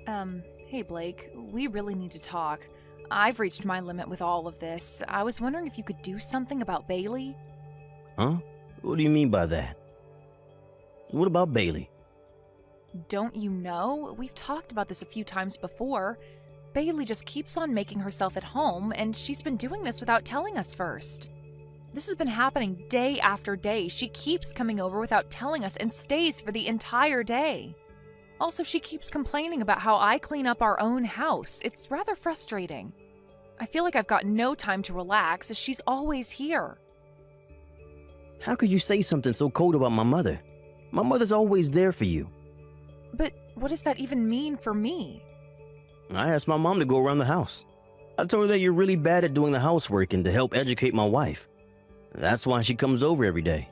Hey Blake, we really need to talk. I've reached my limit with all of this. I was wondering if you could do something about Bailey? Huh? What do you mean by that? What about Bailey? Don't you know? We've talked about this a few times before. Bailey just keeps on making herself at home, and she's been doing this without telling us first. This has been happening day after day. She keeps coming over without telling us and stays for the entire day. Also, she keeps complaining about how I clean up our own house. It's rather frustrating. I feel like I've got no time to relax as she's always here. How could you say something so cold about my mother? My mother's always there for you. But what does that even mean for me? I asked my mom to go around the house. I told her that you're really bad at doing the housework and to help educate my wife. That's why she comes over every day.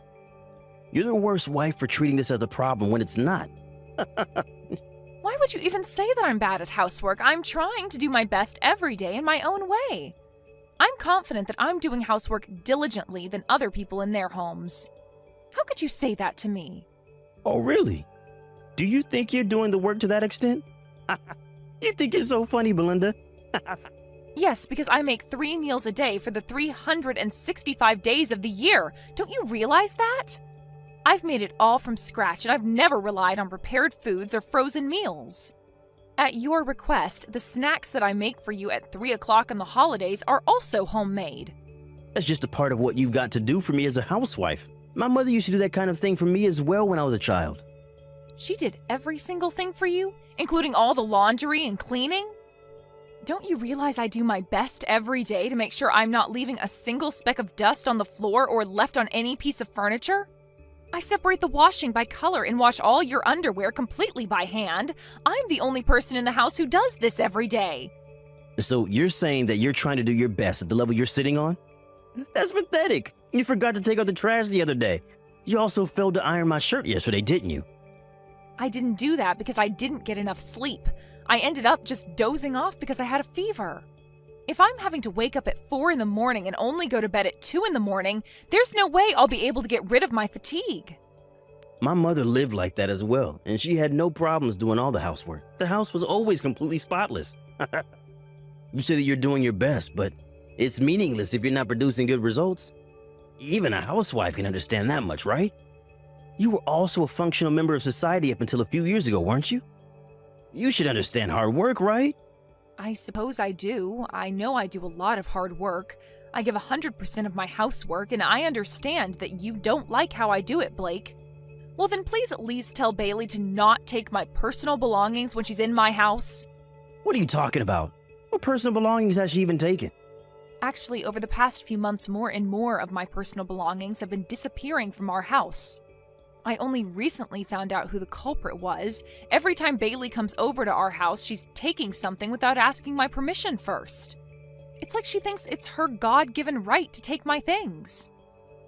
You're the worst wife for treating this as a problem when it's not. Why would you even say that I'm bad at housework? I'm trying to do my best every day in my own way. I'm confident that I'm doing housework diligently than other people in their homes. How could you say that to me? Oh, really? Do you think you're doing the work to that extent? You think you're so funny, Belinda? Yes, because I make 3 meals a day for the 365 days of the year. Don't you realize that? I've made it all from scratch, and I've never relied on prepared foods or frozen meals. At your request, the snacks that I make for you at 3 o'clock on the holidays are also homemade. That's just a part of what you've got to do for me as a housewife. My mother used to do that kind of thing for me as well when I was a child. She did every single thing for you, including all the laundry and cleaning? Don't you realize I do my best every day to make sure I'm not leaving a single speck of dust on the floor or left on any piece of furniture? I separate the washing by color and wash all your underwear completely by hand. I'm the only person in the house who does this every day. So you're saying that you're trying to do your best at the level you're sitting on? That's pathetic. You forgot to take out the trash the other day. You also failed to iron my shirt yesterday, didn't you? I didn't do that because I didn't get enough sleep. I ended up just dozing off because I had a fever. If I'm having to wake up at 4 in the morning and only go to bed at 2 in the morning, there's no way I'll be able to get rid of my fatigue. My mother lived like that as well, and she had no problems doing all the housework. The house was always completely spotless. You say that you're doing your best, but it's meaningless if you're not producing good results. Even a housewife can understand that much, right? You were also a functional member of society up until a few years ago, weren't you? You should understand hard work, right? I suppose I do. I know I do a lot of hard work. I give 100% of my housework, and I understand that you don't like how I do it, Blake. Well, then please at least tell Bailey to not take my personal belongings when she's in my house. What are you talking about? What personal belongings has she even taken? Actually, over the past few months, more and more of my personal belongings have been disappearing from our house. I only recently found out who the culprit was. Every time Bailey comes over to our house, she's taking something without asking my permission first. It's like she thinks it's her God-given right to take my things.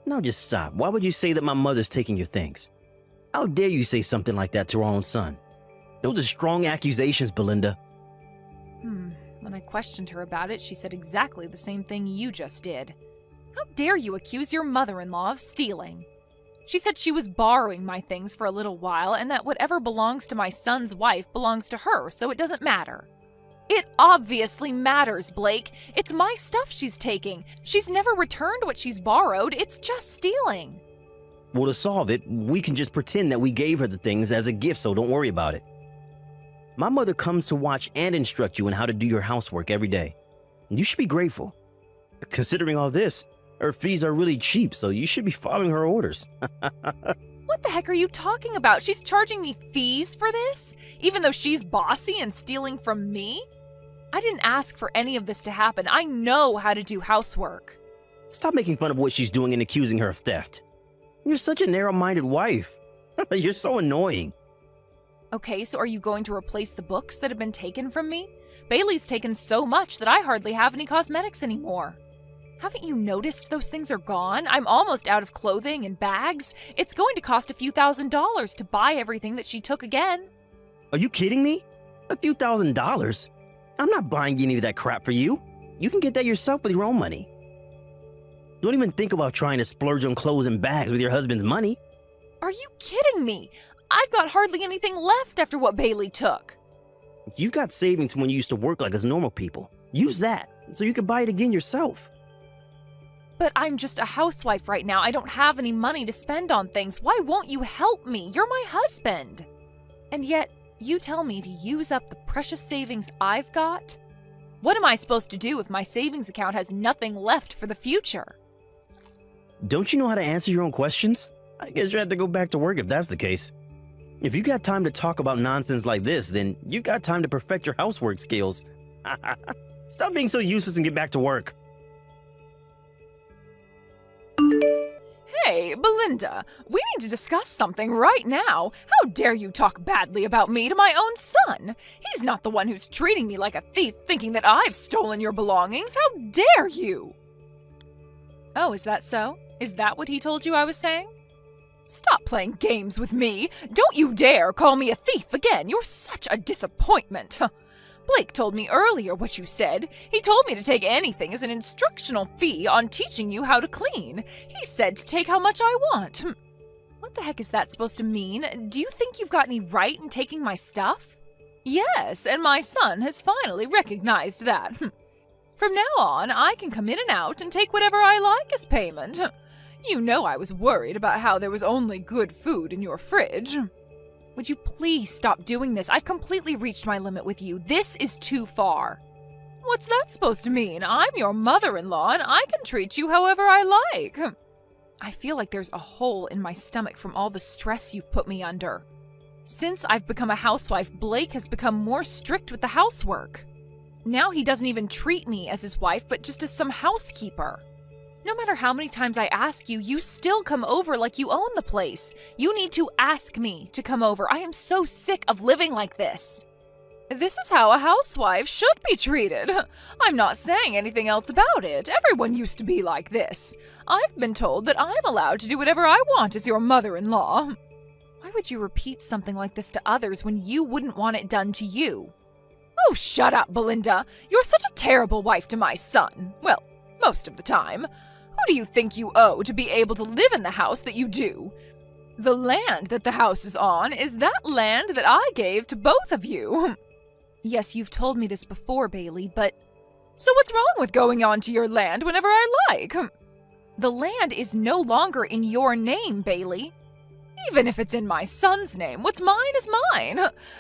Now just stop. Why would you say that my mother's taking your things? How dare you say something like that to our own son? Those are strong accusations, Belinda. When I questioned her about it, she said exactly the same thing you just did. How dare you accuse your mother-in-law of stealing? She said she was borrowing my things for a little while and that whatever belongs to my son's wife belongs to her, so it doesn't matter. It obviously matters, Blake. It's my stuff she's taking. She's never returned what she's borrowed. It's just stealing. Well, to solve it, we can just pretend that we gave her the things as a gift, so don't worry about it. My mother comes to watch and instruct you on how to do your housework every day. You should be grateful. Considering all this, her fees are really cheap, so you should be following her orders. What the heck are you talking about? She's charging me fees for this? Even though she's bossy and stealing from me? I didn't ask for any of this to happen. I know how to do housework. Stop making fun of what she's doing and accusing her of theft. You're such a narrow-minded wife. You're so annoying. Okay, so are you going to replace the books that have been taken from me? Bailey's taken so much that I hardly have any cosmetics anymore. Haven't you noticed those things are gone? I'm almost out of clothing and bags. It's going to cost a few $1,000s to buy everything that she took again. Are you kidding me? A few $1,000s? I'm not buying any of that crap for you. You can get that yourself with your own money. Don't even think about trying to splurge on clothes and bags with your husband's money. Are you kidding me? I've got hardly anything left after what Bailey took. You've got savings from when you used to work like us normal people. Use that so you can buy it again yourself. But I'm just a housewife right now. I don't have any money to spend on things. Why won't you help me? You're my husband. And yet, you tell me to use up the precious savings I've got? What am I supposed to do if my savings account has nothing left for the future? Don't you know how to answer your own questions? I guess you have to go back to work if that's the case. If you got time to talk about nonsense like this, then you got time to perfect your housework skills. Stop being so useless and get back to work. Hey, Belinda, we need to discuss something right now. How dare you talk badly about me to my own son? He's not the one who's treating me like a thief, thinking that I've stolen your belongings. How dare you? Oh, is that so? Is that what he told you I was saying? Stop playing games with me. Don't you dare call me a thief again. You're such a disappointment. Blake told me earlier what you said. He told me to take anything as an instructional fee on teaching you how to clean. He said to take how much I want. What the heck is that supposed to mean? Do you think you've got any right in taking my stuff? Yes, and my son has finally recognized that. From now on, I can come in and out and take whatever I like as payment. You know I was worried about how there was only good food in your fridge. Would you please stop doing this? I've completely reached my limit with you. This is too far. What's that supposed to mean? I'm your mother-in-law and I can treat you however I like. I feel like there's a hole in my stomach from all the stress you've put me under. Since I've become a housewife, Blake has become more strict with the housework. Now he doesn't even treat me as his wife, but just as some housekeeper. No matter how many times I ask you, you still come over like you own the place. You need to ask me to come over. I am so sick of living like this. This is how a housewife should be treated. I'm not saying anything else about it. Everyone used to be like this. I've been told that I'm allowed to do whatever I want as your mother-in-law. Why would you repeat something like this to others when you wouldn't want it done to you? Oh, shut up, Belinda. You're such a terrible wife to my son. Well, most of the time. Who do you think you owe to be able to live in the house that you do? The land that the house is on is that land that I gave to both of you. Yes, you've told me this before, Bailey, but... So what's wrong with going onto your land whenever I like? The land is no longer in your name, Bailey. Even if it's in my son's name, what's mine is mine.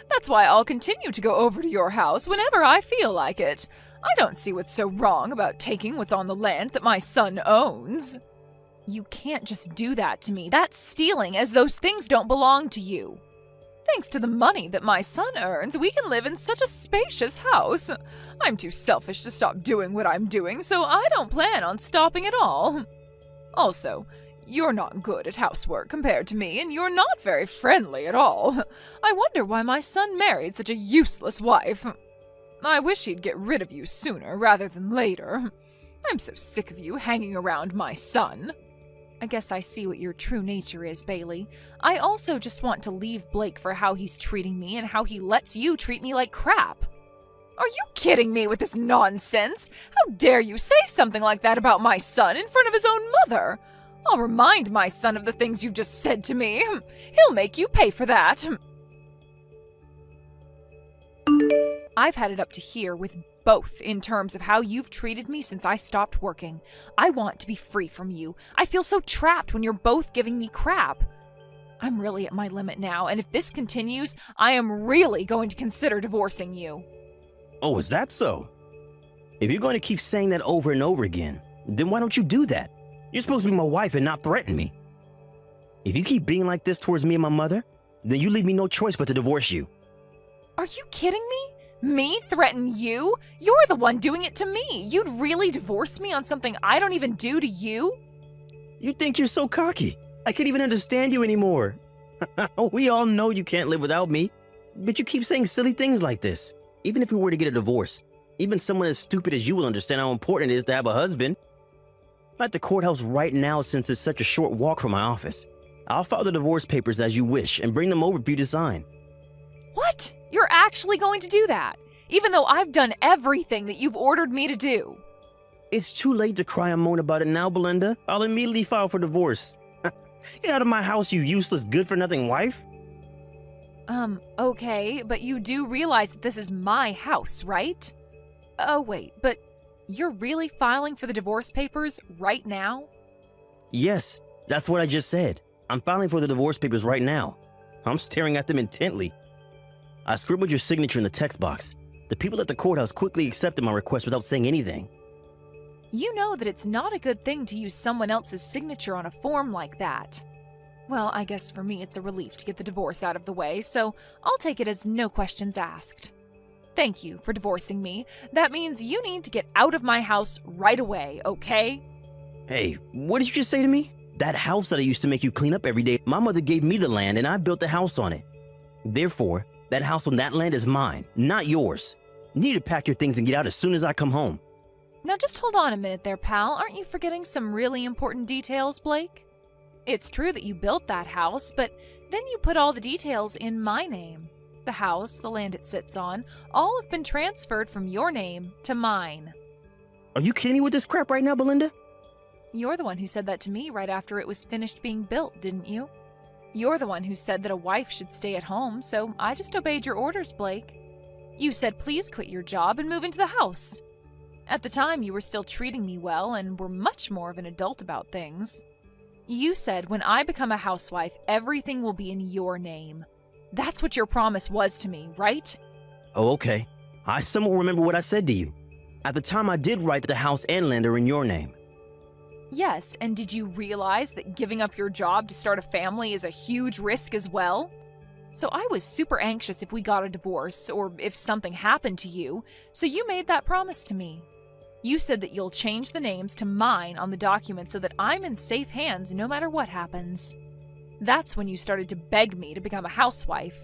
That's why I'll continue to go over to your house whenever I feel like it. I don't see what's so wrong about taking what's on the land that my son owns. You can't just do that to me. That's stealing, as those things don't belong to you. Thanks to the money that my son earns, we can live in such a spacious house. I'm too selfish to stop doing what I'm doing, so I don't plan on stopping at all. Also, you're not good at housework compared to me, and you're not very friendly at all. I wonder why my son married such a useless wife. I wish he'd get rid of you sooner rather than later. I'm so sick of you hanging around my son. I guess I see what your true nature is, Bailey. I also just want to leave Blake for how he's treating me and how he lets you treat me like crap. Are you kidding me with this nonsense? How dare you say something like that about my son in front of his own mother? I'll remind my son of the things you've just said to me. He'll make you pay for that. I've had it up to here with both in terms of how you've treated me since I stopped working. I want to be free from you. I feel so trapped when you're both giving me crap. I'm really at my limit now, and if this continues, I am really going to consider divorcing you. Oh, is that so? If you're going to keep saying that over and over again, then why don't you do that? You're supposed to be my wife and not threaten me. If you keep being like this towards me and my mother, then you leave me no choice but to divorce you. Are you kidding me? Me threaten you? You're the one doing it to me. You'd really divorce me on something I don't even do to you? You think you're so cocky. I can't even understand you anymore. We all know you can't live without me, but you keep saying silly things like this. Even if we were to get a divorce, even someone as stupid as you will understand how important it is to have a husband. I'm at the courthouse right now since it's such a short walk from my office. I'll file the divorce papers as you wish and bring them over for you to sign. What? You're actually going to do that? Even though I've done everything that you've ordered me to do? It's too late to cry and moan about it now, Belinda. I'll immediately file for divorce. Get out of my house, you useless, good-for-nothing wife. Okay, but you do realize that this is my house, right? Oh, wait, but you're really filing for the divorce papers right now? Yes, that's what I just said. I'm filing for the divorce papers right now. I'm staring at them intently. I scribbled your signature in the text box. The people at the courthouse quickly accepted my request without saying anything. You know that it's not a good thing to use someone else's signature on a form like that. Well, I guess for me it's a relief to get the divorce out of the way, so I'll take it as no questions asked. Thank you for divorcing me. That means you need to get out of my house right away, okay? Hey, what did you just say to me? That house that I used to make you clean up every day, my mother gave me the land and I built the house on it. Therefore, that house on that land is mine, not yours. You need to pack your things and get out as soon as I come home. Now just hold on a minute there, pal. Aren't you forgetting some really important details, Blake? It's true that you built that house, but then you put all the details in my name. The house, the land it sits on, all have been transferred from your name to mine. Are you kidding me with this crap right now, Belinda? You're the one who said that to me right after it was finished being built, didn't you? You're the one who said that a wife should stay at home, so I just obeyed your orders, Blake. You said please quit your job and move into the house. At the time, you were still treating me well and were much more of an adult about things. You said when I become a housewife, everything will be in your name. That's what your promise was to me, right? Oh, okay. I somewhat remember what I said to you. At the time, I did write that the house and land are in your name. Yes, and did you realize that giving up your job to start a family is a huge risk as well? So I was super anxious if we got a divorce or if something happened to you, so you made that promise to me. You said that you'll change the names to mine on the document so that I'm in safe hands no matter what happens. That's when you started to beg me to become a housewife.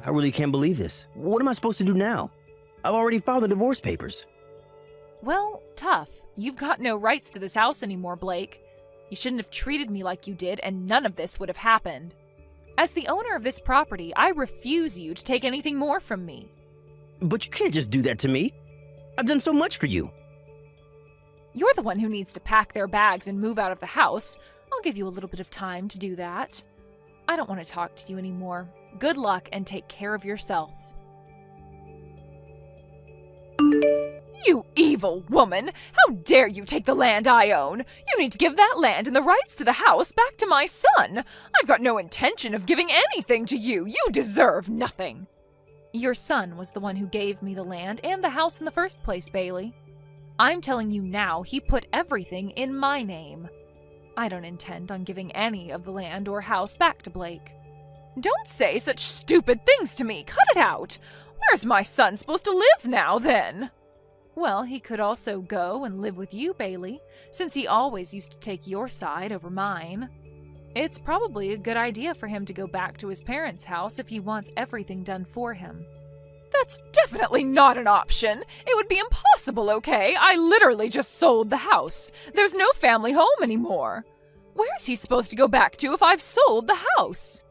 I really can't believe this. What am I supposed to do now? I've already filed the divorce papers. Well, tough. You've got no rights to this house anymore, Blake. You shouldn't have treated me like you did, and none of this would have happened. As the owner of this property, I refuse you to take anything more from me. But you can't just do that to me. I've done so much for you. You're the one who needs to pack their bags and move out of the house. I'll give you a little bit of time to do that. I don't want to talk to you anymore. Good luck and take care of yourself. You evil woman! How dare you take the land I own? You need to give that land and the rights to the house back to my son. I've got no intention of giving anything to you. You deserve nothing. Your son was the one who gave me the land and the house in the first place, Bailey. I'm telling you now, he put everything in my name. I don't intend on giving any of the land or house back to Blake. Don't say such stupid things to me. Cut it out. Where's my son supposed to live now, then? Well, he could also go and live with you, Bailey, since he always used to take your side over mine. It's probably a good idea for him to go back to his parents' house if he wants everything done for him. That's definitely not an option. It would be impossible, okay? I literally just sold the house. There's no family home anymore. Where's he supposed to go back to if I've sold the house?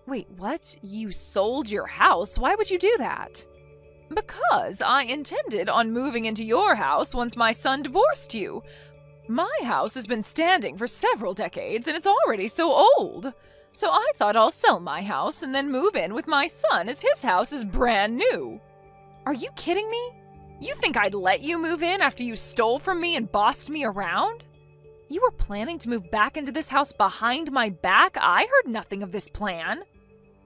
Wait, what? You sold your house? Why would you do that? Because I intended on moving into your house once my son divorced you. My house has been standing for several decades and it's already so old. So I thought I'll sell my house and then move in with my son as his house is brand new. Are you kidding me? You think I'd let you move in after you stole from me and bossed me around? You were planning to move back into this house behind my back? I heard nothing of this plan.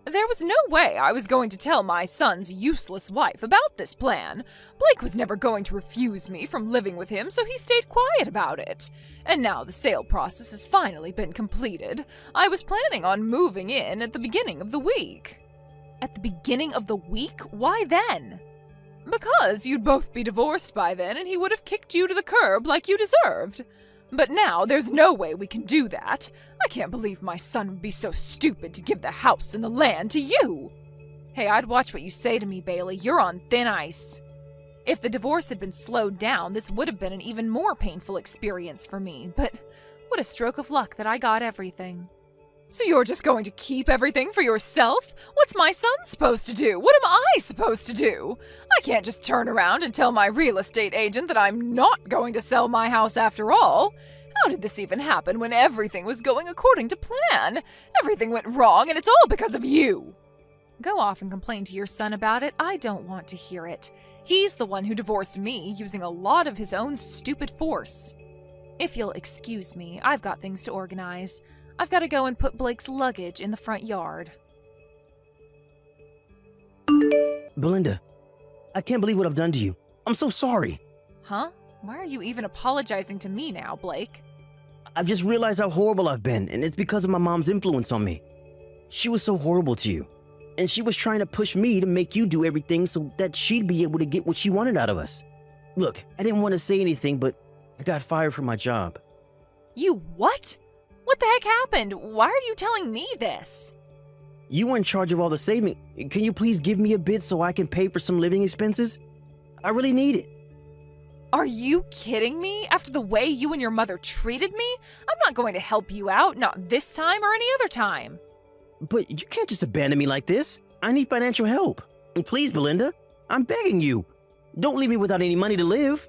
There was no way I was going to tell my son's useless wife about this plan. Blake was never going to refuse me from living with him, so he stayed quiet about it. And now the sale process has finally been completed. I was planning on moving in at the beginning of the week. At the beginning of the week? Why then? Because you'd both be divorced by then and he would have kicked you to the curb like you deserved. But now there's no way we can do that. I can't believe my son would be so stupid to give the house and the land to you. Hey, I'd watch what you say to me, Bailey. You're on thin ice. If the divorce had been slowed down, this would have been an even more painful experience for me. But what a stroke of luck that I got everything. So you're just going to keep everything for yourself? What's my son supposed to do? What am I supposed to do? I can't just turn around and tell my real estate agent that I'm not going to sell my house after all. How did this even happen when everything was going according to plan? Everything went wrong and it's all because of you. Go off and complain to your son about it. I don't want to hear it. He's the one who divorced me using a lot of his own stupid force. If you'll excuse me, I've got things to organize. I've got to go and put Blake's luggage in the front yard. Belinda, I can't believe what I've done to you. I'm so sorry. Huh? Why are you even apologizing to me now, Blake? I've just realized how horrible I've been, and it's because of my mom's influence on me. She was so horrible to you, and she was trying to push me to make you do everything so that she'd be able to get what she wanted out of us. Look, I didn't want to say anything, but I got fired from my job. You what? What the heck happened? Why are you telling me this? You were in charge of all the saving. Can you please give me a bit so I can pay for some living expenses? I really need it. Are you kidding me? After the way you and your mother treated me? I'm not going to help you out, not this time or any other time. But you can't just abandon me like this. I need financial help. And please, Belinda, I'm begging you. Don't leave me without any money to live.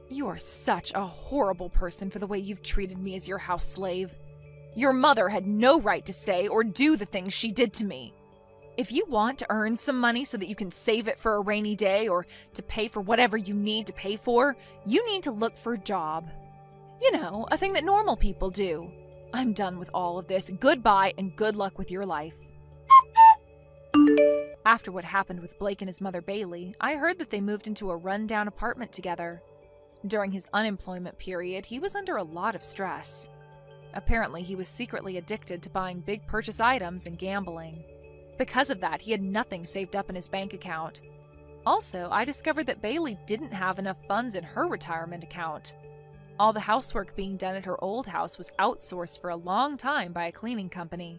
You are such a horrible person for the way you've treated me as your house slave. Your mother had no right to say or do the things she did to me. If you want to earn some money so that you can save it for a rainy day or to pay for whatever you need to pay for, you need to look for a job. You know, a thing that normal people do. I'm done with all of this. Goodbye and good luck with your life. After what happened with Blake and his mother Bailey, I heard that they moved into a run-down apartment together. During his unemployment period, he was under a lot of stress. Apparently, he was secretly addicted to buying big purchase items and gambling. Because of that, he had nothing saved up in his bank account. Also, I discovered that Bailey didn't have enough funds in her retirement account. All the housework being done at her old house was outsourced for a long time by a cleaning company.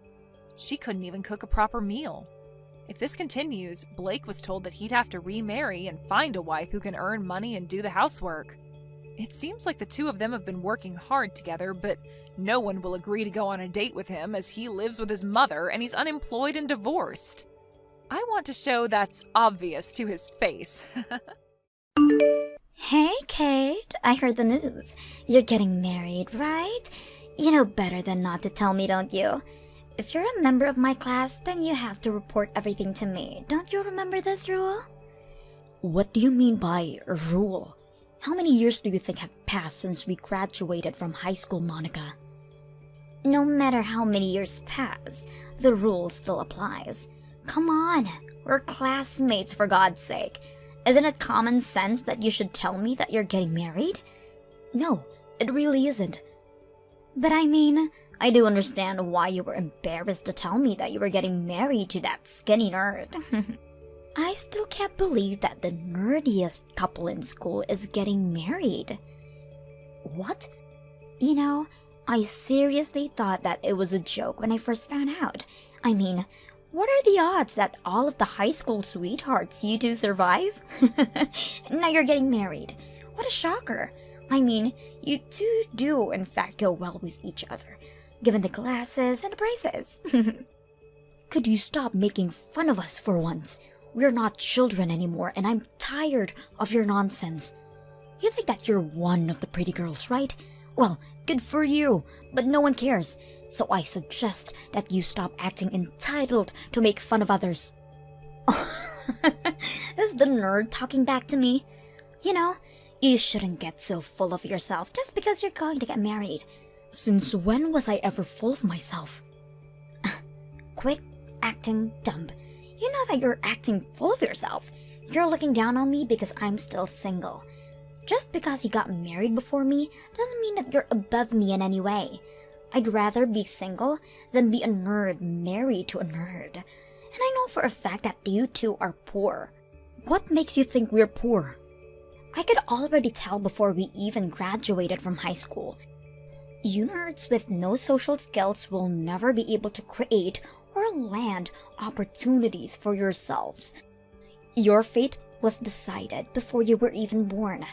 She couldn't even cook a proper meal. If this continues, Blake was told that he'd have to remarry and find a wife who can earn money and do the housework. It seems like the two of them have been working hard together, but no one will agree to go on a date with him as he lives with his mother and he's unemployed and divorced. I want to show that's obvious to his face. Hey, Kate, I heard the news. You're getting married, right? You know better than not to tell me, don't you? If you're a member of my class, then you have to report everything to me. Don't you remember this rule? What do you mean by rule? How many years do you think have passed since we graduated from high school, Monica? No matter how many years pass, the rule still applies. Come on, we're classmates for God's sake. Isn't it common sense that you should tell me that you're getting married? No, it really isn't. But I mean, I do understand why you were embarrassed to tell me that you were getting married to that skinny nerd. I still can't believe that the nerdiest couple in school is getting married. What? You know, I seriously thought that it was a joke when I first found out. I mean, what are the odds that all of the high school sweethearts you two survive? Now you're getting married. What a shocker. I mean, you two do in fact go well with each other, given the glasses and the braces. Could you stop making fun of us for once? We're not children anymore, and I'm tired of your nonsense. You think that you're one of the pretty girls, right? Well, good for you, but no one cares. So I suggest that you stop acting entitled to make fun of others. Is the nerd talking back to me? You know, you shouldn't get so full of yourself just because you're going to get married. Since when was I ever full of myself? Quit acting dumb. You know that you're acting full of yourself. You're looking down on me because I'm still single. Just because you got married before me doesn't mean that you're above me in any way. I'd rather be single than be a nerd married to a nerd. And I know for a fact that you two are poor. What makes you think we're poor? I could already tell before we even graduated from high school. You nerds with no social skills will never be able to create or land opportunities for yourselves. Your fate was decided before you were even born.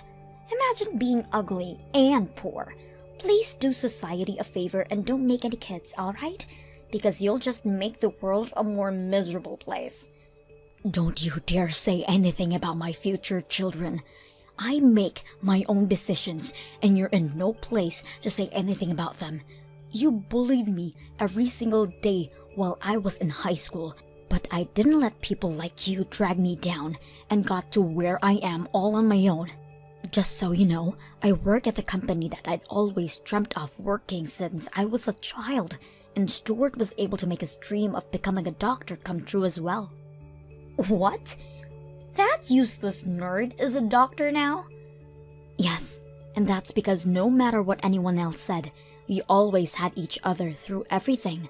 Imagine being ugly and poor. Please do society a favor and don't make any kids, alright? Because you'll just make the world a more miserable place. Don't you dare say anything about my future children. I make my own decisions, and you're in no place to say anything about them. You bullied me every single day while I was in high school, But I didn't let people like you drag me down and got to where I am all on my own. Just so you know, I work at the company that I'd always dreamt of working since I was a child, and Stuart was able to make his dream of becoming a doctor come true as well. What? That useless nerd is a doctor now? Yes, and that's because no matter what anyone else said, we always had each other through everything.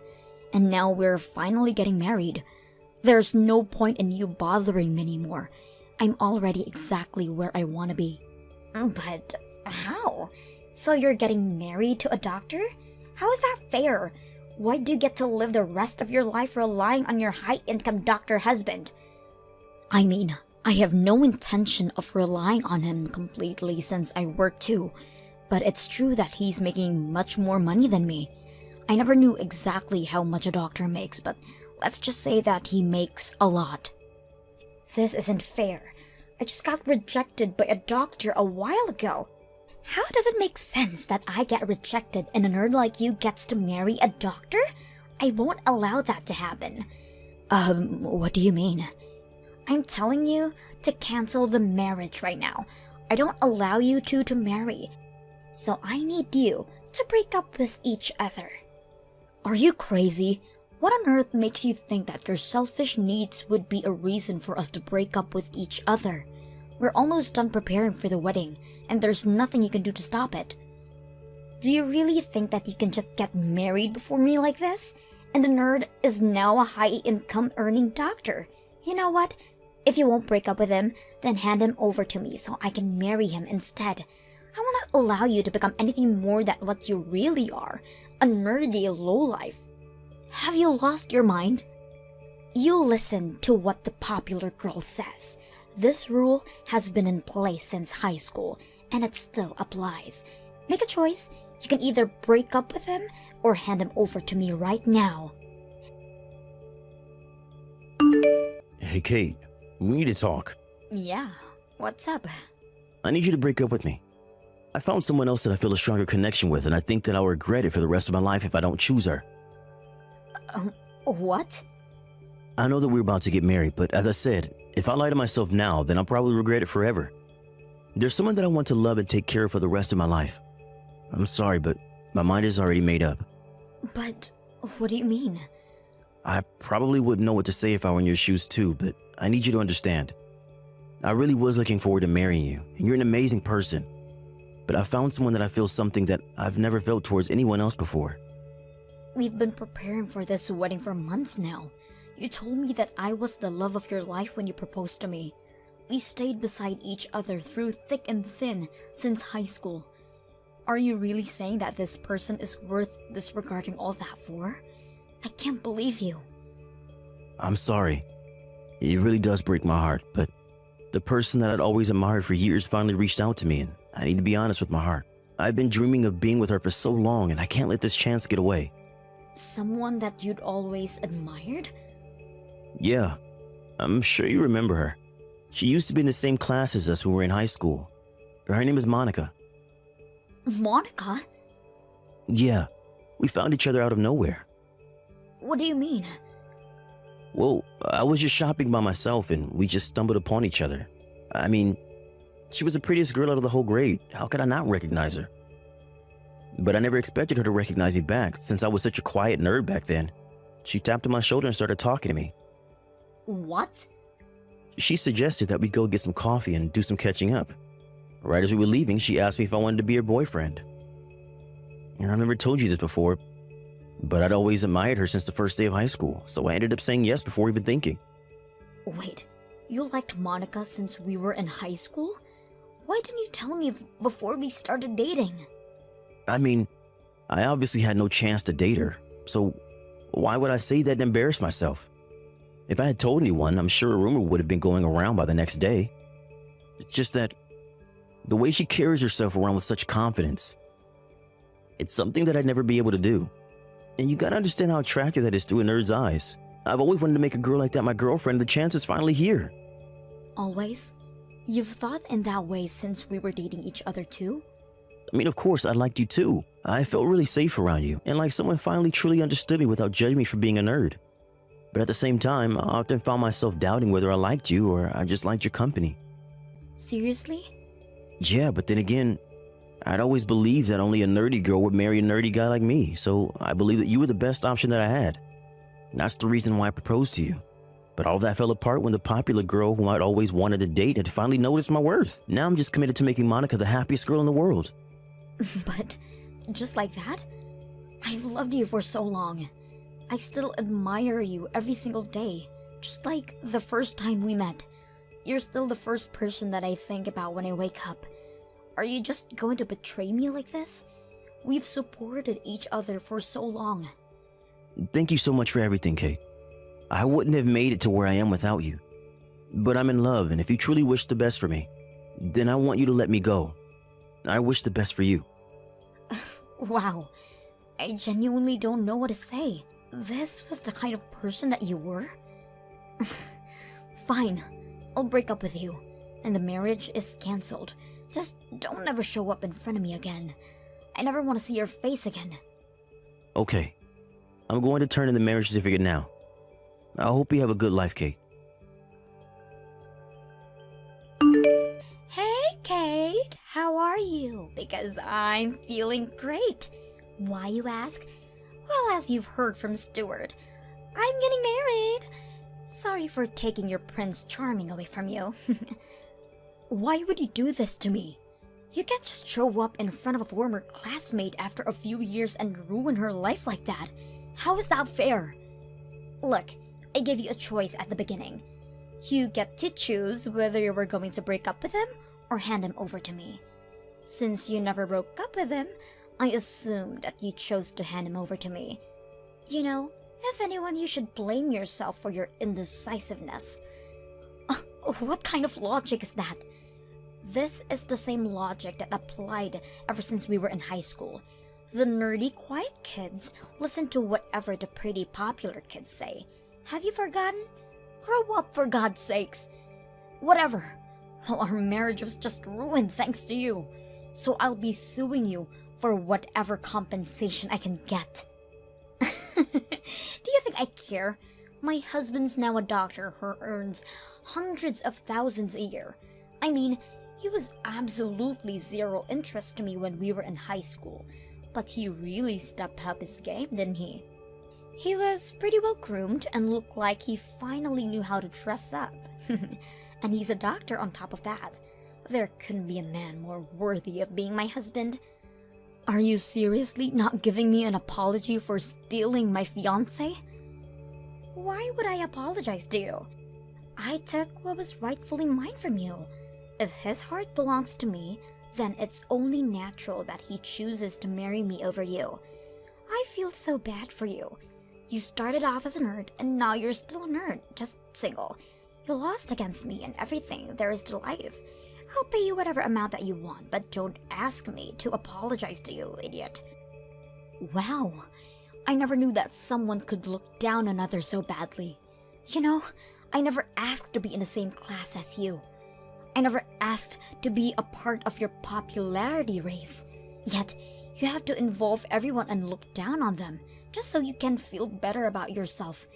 And now we're finally getting married. There's no point in you bothering me anymore. I'm already exactly where I want to be. But how? So you're getting married to a doctor? How is that fair? Why do you get to live the rest of your life relying on your high-income doctor husband? I mean, I have no intention of relying on him completely since I work too. But it's true that he's making much more money than me. I never knew exactly how much a doctor makes, but let's just say that he makes a lot. This isn't fair. I just got rejected by a doctor a while ago. How does it make sense that I get rejected and a nerd like you gets to marry a doctor? I won't allow that to happen. What do you mean? I'm telling you to cancel the marriage right now. I don't allow you two to marry. So I need you to break up with each other. Are you crazy? What on earth makes you think that your selfish needs would be a reason for us to break up with each other? We're almost done preparing for the wedding, and there's nothing you can do to stop it. Do you really think that you can just get married before me like this? And the nerd is now a high-income earning doctor. You know what? If you won't break up with him, then hand him over to me so I can marry him instead. I will not allow you to become anything more than what you really are, a nerdy lowlife. Have you lost your mind? You listen to what the popular girl says. This rule has been in place since high school, and it still applies. Make a choice. You can either break up with him or hand him over to me right now. Hey, Kate, we need to talk. Yeah, what's up? I need you to break up with me. I found someone else that I feel a stronger connection with, and I think that I'll regret it for the rest of my life if I don't choose her. What? I know that we're about to get married, but as I said, if I lie to myself now, then I'll probably regret it forever. There's someone that I want to love and take care of for the rest of my life. I'm sorry, but my mind is already made up. But what do you mean? I probably wouldn't know what to say if I were in your shoes too, but I need you to understand. I really was looking forward to marrying you, and you're an amazing person. But I found someone that I feel something that I've never felt towards anyone else before. We've been preparing for this wedding for months now. You told me that I was the love of your life when you proposed to me. We stayed beside each other through thick and thin since high school. Are you really saying that this person is worth disregarding all that for? I can't believe you. I'm sorry. It really does break my heart, but the person that I'd always admired for years finally reached out to me, and I need to be honest with my heart. I've been dreaming of being with her for so long, and I can't let this chance get away. Someone that you'd always admired? Yeah, I'm sure you remember her. She used to be in the same class as us when we were in high school. Her name is Monica. Monica? Yeah, we found each other out of nowhere. What do you mean? Well, I was just shopping by myself and we just stumbled upon each other. I mean, she was the prettiest girl out of the whole grade. How could I not recognize her? But I never expected her to recognize me back since I was such a quiet nerd back then. She tapped on my shoulder and started talking to me. What? She suggested that we go get some coffee and do some catching up. Right as we were leaving, she asked me if I wanted to be her boyfriend. And I've never told you this before, but I'd always admired her since the first day of high school, so I ended up saying yes before even thinking. Wait, you liked Monica since we were in high school? Why didn't you tell me before we started dating? I mean, I obviously had no chance to date her, so why would I say that and embarrass myself? If I had told anyone, I'm sure a rumor would have been going around by the next day. It's just that the way she carries herself around with such confidence, it's something that I'd never be able to do. And you gotta understand how attractive that is through a nerd's eyes. I've always wanted to make a girl like that my girlfriend. The chance is finally here. Always? You've thought in that way since we were dating each other too? I mean, of course, I liked you too. I felt really safe around you, and like someone finally truly understood me without judging me for being a nerd. But at the same time, I often found myself doubting whether I liked you or I just liked your company. Seriously? Yeah, but then again, I'd always believed that only a nerdy girl would marry a nerdy guy like me, so I believed that you were the best option that I had. And that's the reason why I proposed to you. But all that fell apart when the popular girl who I'd always wanted to date had finally noticed my worth. Now I'm just committed to making Monica the happiest girl in the world. But just like that? I've loved you for so long. I still admire you every single day, just like the first time we met. You're still the first person that I think about when I wake up. Are you just going to betray me like this? We've supported each other for so long. Thank you so much for everything, Kate. I wouldn't have made it to where I am without you. But I'm in love, and if you truly wish the best for me, then I want you to let me go. I wish the best for you. Wow. I genuinely don't know what to say. This was the kind of person that you were? Fine. I'll break up with you, and the marriage is cancelled. Just don't ever show up in front of me again. I never want to see your face again. Okay. I'm going to turn in the marriage certificate now. I hope you have a good life, Kate. Hey, Kate. How are you? Because I'm feeling great. Why, you ask? Well, as you've heard from Stuart, I'm getting married. Sorry for taking your Prince Charming away from you. Why would you do this to me? You can't just show up in front of a former classmate after a few years and ruin her life like that. How is that fair? Look, I gave you a choice at the beginning. You get to choose whether you were going to break up with him or hand him over to me. Since you never broke up with him, I assumed that you chose to hand him over to me. You know, if anyone, you should blame yourself for your indecisiveness. What kind of logic is that? This is the same logic that applied ever since we were in high school. The nerdy, quiet kids listen to whatever the pretty, popular kids say. Have you forgotten? Grow up, for God's sakes. Whatever. Well, our marriage was just ruined thanks to you. So I'll be suing you for whatever compensation I can get. Do you think I care? My husband's now a doctor who earns hundreds of thousands a year. I mean, he was absolutely zero interest to me when we were in high school. But he really stepped up his game, didn't he? He was pretty well groomed and looked like he finally knew how to dress up. And he's a doctor on top of that. There couldn't be a man more worthy of being my husband. Are you seriously not giving me an apology for stealing my fiancé? Why would I apologize to you? I took what was rightfully mine from you. If his heart belongs to me, then it's only natural that he chooses to marry me over you. I feel so bad for you. You started off as a nerd, and now you're still a nerd, just single. You lost against me and everything there is to life. I'll pay you whatever amount that you want, but don't ask me to apologize to you, idiot. Wow, I never knew that someone could look down on others so badly. You know, I never asked to be in the same class as you. I never asked to be a part of your popularity race. Yet, you have to involve everyone and look down on them, just so you can feel better about yourself.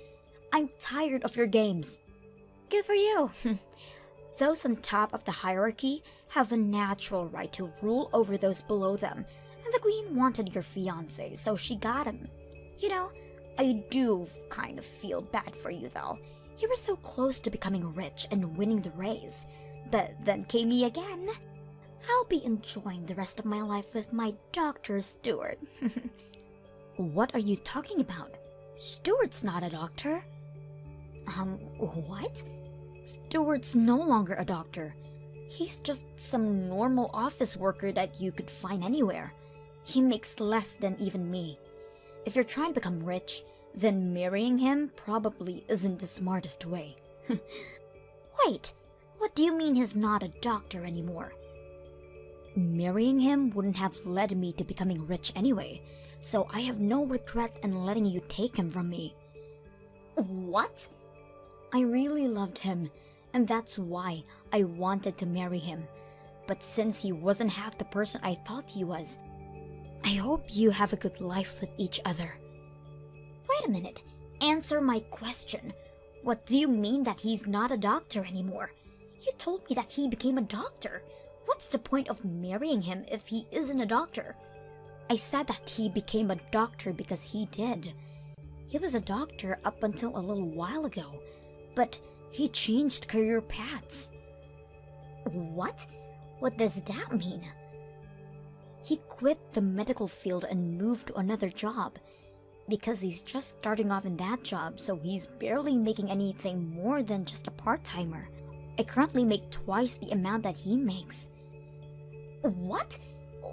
I'm tired of your games. Good for you. Those on top of the hierarchy have a natural right to rule over those below them, and the queen wanted your fiancé, so she got him. You know, I do kind of feel bad for you though. You were so close to becoming rich and winning the race, but then came me again. I'll be enjoying the rest of my life with my Dr. Stuart. What are you talking about? Stuart's not a doctor. What? Stuart's no longer a doctor. He's just some normal office worker that you could find anywhere. He makes less than even me. If you're trying to become rich, then marrying him probably isn't the smartest way. Wait, what do you mean he's not a doctor anymore? Marrying him wouldn't have led me to becoming rich anyway, so I have no regret in letting you take him from me. What? I really loved him, and that's why I wanted to marry him. But since he wasn't half the person I thought he was, I hope you have a good life with each other. Wait a minute, Answer my question. What do you mean that he's not a doctor anymore? You told me that he became a doctor. What's the point of marrying him if he isn't a doctor? I said that he became a doctor because he did. He was a doctor up until a little while ago, but he changed career paths. What? What does that mean? He quit the medical field and moved to another job because he's just starting off in that job, so he's barely making anything more than just a part-timer. I currently make twice the amount that he makes. What?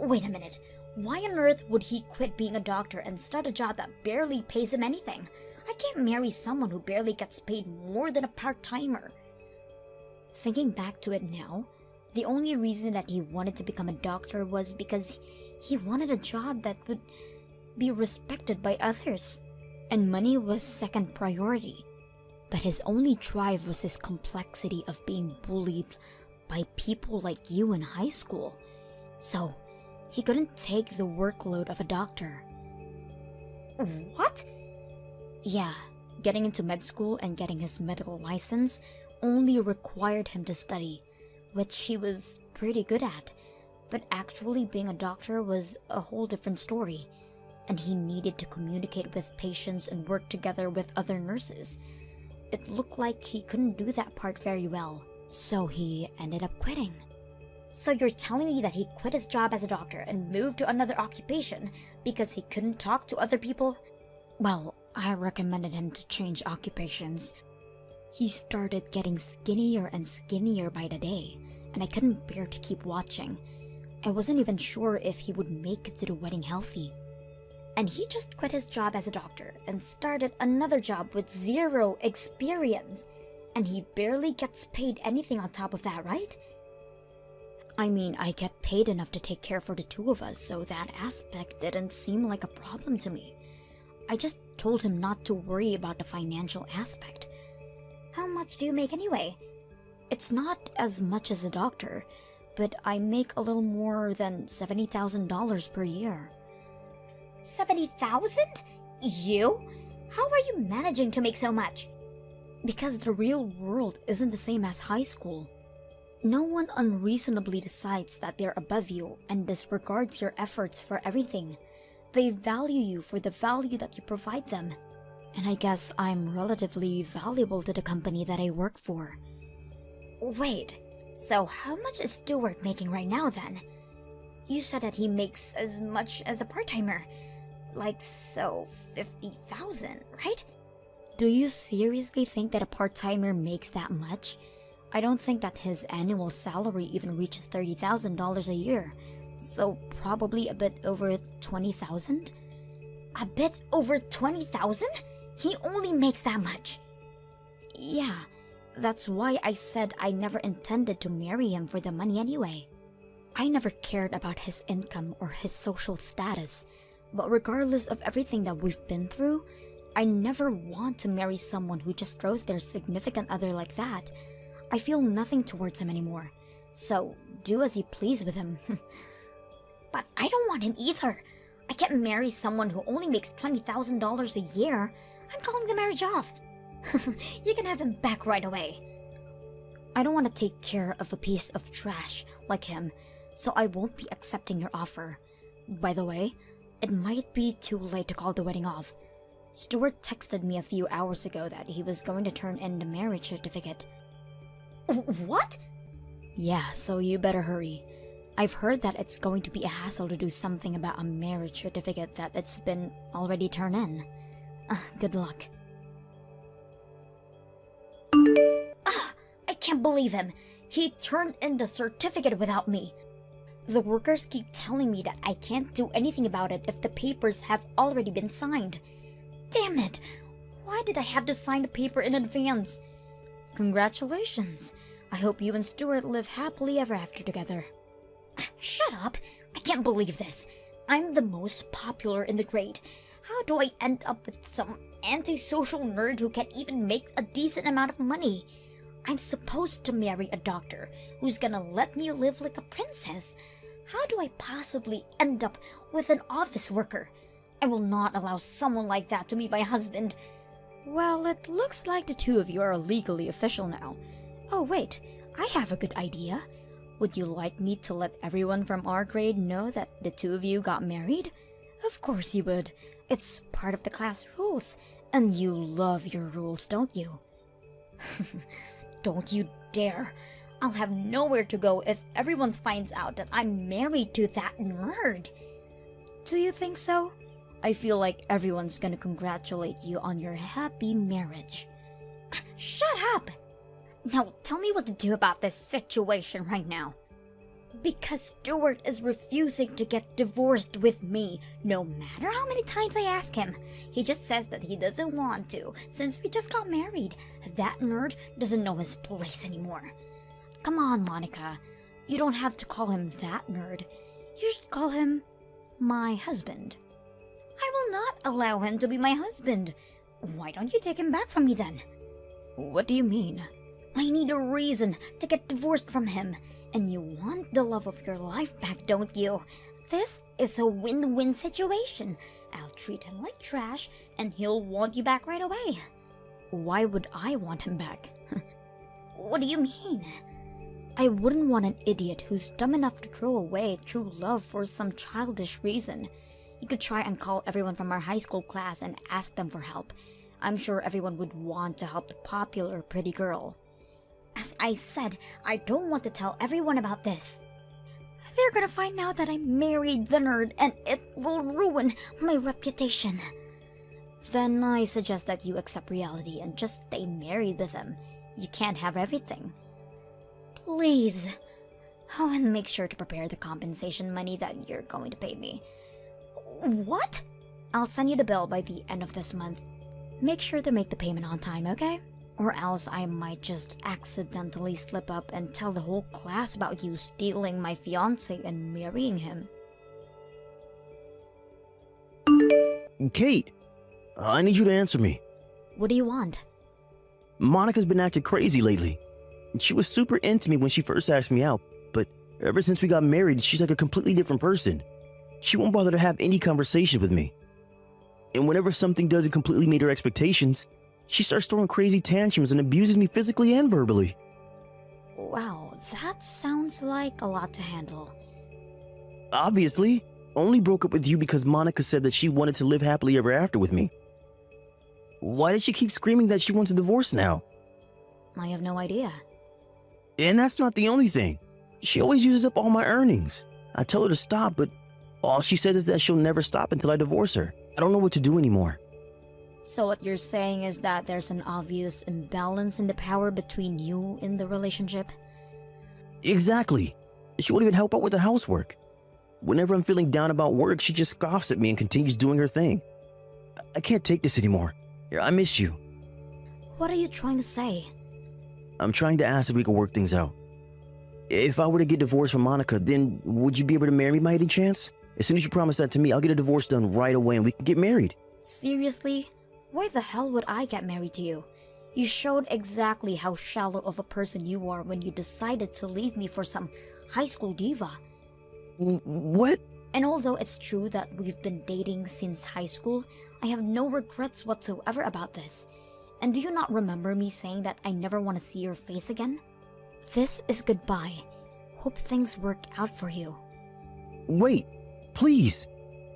Wait a minute. Why on earth would he quit being a doctor and start a job that barely pays him anything? I can't marry someone who barely gets paid more than a part-timer. Thinking back to it now, the only reason that he wanted to become a doctor was because he wanted a job that would be respected by others, and money was second priority. But his only drive was his complexity of being bullied by people like you in high school. So, he couldn't take the workload of a doctor. What? Yeah, getting into med school and getting his medical license only required him to study, which he was pretty good at. But actually being a doctor was a whole different story, and he needed to communicate with patients and work together with other nurses. It looked like he couldn't do that part very well, so he ended up quitting. So you're telling me that he quit his job as a doctor and moved to another occupation because he couldn't talk to other people? Well, I recommended him to change occupations. He started getting skinnier and skinnier by the day, and I couldn't bear to keep watching. I wasn't even sure if he would make it to the wedding healthy. And he just quit his job as a doctor and started another job with zero experience. And he barely gets paid anything on top of that, right? I mean, I get paid enough to take care for the two of us, so that aspect didn't seem like a problem to me. I just told him not to worry about the financial aspect. How much do you make anyway? It's not as much as a doctor, but I make a little more than $70,000 per year. 70,000? You? How are you managing to make so much? Because the real world isn't the same as high school. No one unreasonably decides that they're above you and disregards your efforts for everything. They value you for the value that you provide them. And I guess I'm relatively valuable to the company that I work for. Wait, so how much is Stuart making right now then? You said that he makes as much as a part-timer. Like, so 50,000, right? Do you seriously think that a part-timer makes that much? I don't think that his annual salary even reaches $30,000 a year. So probably a bit over 20,000? A bit over 20,000? He only makes that much. Yeah, that's why I said I never intended to marry him for the money anyway. I never cared about his income or his social status. But regardless of everything that we've been through, I never want to marry someone who just throws their significant other like that. I feel nothing towards him anymore. So, do as you please with him. But I don't want him either. I can't marry someone who only makes $20,000 a year. I'm calling the marriage off. You can have him back right away. I don't want to take care of a piece of trash like him, so I won't be accepting your offer. By the way, it might be too late to call the wedding off. Stuart texted me a few hours ago that he was going to turn in the marriage certificate. What? Yeah, so you better hurry. I've heard that it's going to be a hassle to do something about a marriage certificate that it's been already turned in. Good luck. I can't believe him. He turned in the certificate without me. The workers keep telling me that I can't do anything about it if the papers have already been signed. Damn it! Why did I have to sign the paper in advance? Congratulations. I hope you and Stuart live happily ever after together. Shut up! I can't believe this. I'm the most popular in the grade. How do I end up with some antisocial nerd who can't even make a decent amount of money? I'm supposed to marry a doctor who's gonna let me live like a princess. How do I possibly end up with an office worker? I will not allow someone like that to be my husband. Well, it looks like the two of you are legally official now. Oh wait, I have a good idea. Would you like me to let everyone from our grade know that the two of you got married? Of course you would. It's part of the class rules. And you love your rules, don't you? Don't you dare. I'll have nowhere to go if everyone finds out that I'm married to that nerd. Do you think so? I feel like everyone's gonna congratulate you on your happy marriage. Shut up! Now tell me what to do about this situation right now. Because Stuart is refusing to get divorced with me, no matter how many times I ask him. He just says that he doesn't want to, since we just got married. That nerd doesn't know his place anymore. Come on, Monica. You don't have to call him that nerd. You should call him my husband. I will not allow him to be my husband. Why don't you take him back from me then? What do you mean? I need a reason to get divorced from him. And you want the love of your life back, don't you? This is a win-win situation. I'll treat him like trash, and he'll want you back right away. Why would I want him back? What do you mean? I wouldn't want an idiot who's dumb enough to throw away true love for some childish reason. You could try and call everyone from our high school class and ask them for help. I'm sure everyone would want to help the popular pretty girl. As I said, I don't want to tell everyone about this. They're gonna find out that I married the nerd, and it will ruin my reputation. Then I suggest that you accept reality and just stay married with him. You can't have everything. Please. Oh, and make sure to prepare the compensation money that you're going to pay me. What? I'll send you the bill by the end of this month. Make sure to make the payment on time, okay? Or else I might just accidentally slip up and tell the whole class about you stealing my fiancé and marrying him. Kate, I need you to answer me. What do you want? Monica's been acting crazy lately. She was super into me when she first asked me out, but ever since we got married, she's like a completely different person. She won't bother to have any conversation with me. And whenever something doesn't completely meet her expectations, she starts throwing crazy tantrums and abuses me physically and verbally. Wow, that sounds like a lot to handle. Obviously, only broke up with you because Monica said that she wanted to live happily ever after with me. Why does she keep screaming that she wants a divorce now? I have no idea. And that's not the only thing. She always uses up all my earnings. I tell her to stop, but all she says is that she'll never stop until I divorce her. I don't know what to do anymore. So what you're saying is that there's an obvious imbalance in the power between you in the relationship? Exactly. She won't even help out with the housework. Whenever I'm feeling down about work, she just scoffs at me and continues doing her thing. I can't take this anymore. I miss you. What are you trying to say? I'm trying to ask if we can work things out. If I were to get divorced from Monica, then would you be able to marry me by any chance? As soon as you promise that to me, I'll get a divorce done right away and we can get married. Seriously? Why the hell would I get married to you? You showed exactly how shallow of a person you are when you decided to leave me for some high school diva. What? And although it's true that we've been dating since high school, I have no regrets whatsoever about this. And do you not remember me saying that I never want to see your face again? This is goodbye. Hope things work out for you. Wait, please.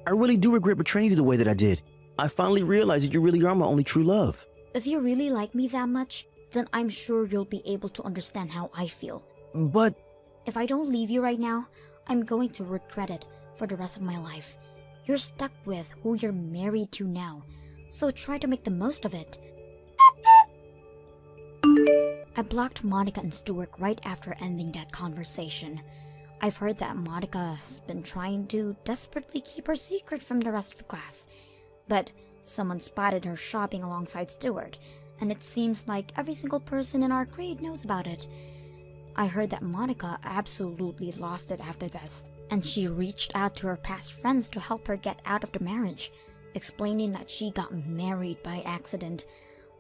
I really do regret betraying you the way that I did. I finally realized that you really are my only true love. If you really like me that much, then I'm sure you'll be able to understand how I feel. But if I don't leave you right now, I'm going to regret it for the rest of my life. You're stuck with who you're married to now, so try to make the most of it. I blocked Monica and Stuart right after ending that conversation. I've heard that Monica's been trying to desperately keep her secret from the rest of the class. But someone spotted her shopping alongside Stuart, and it seems like every single person in our grade knows about it. I heard that Monica absolutely lost it after this, and she reached out to her past friends to help her get out of the marriage, explaining that she got married by accident.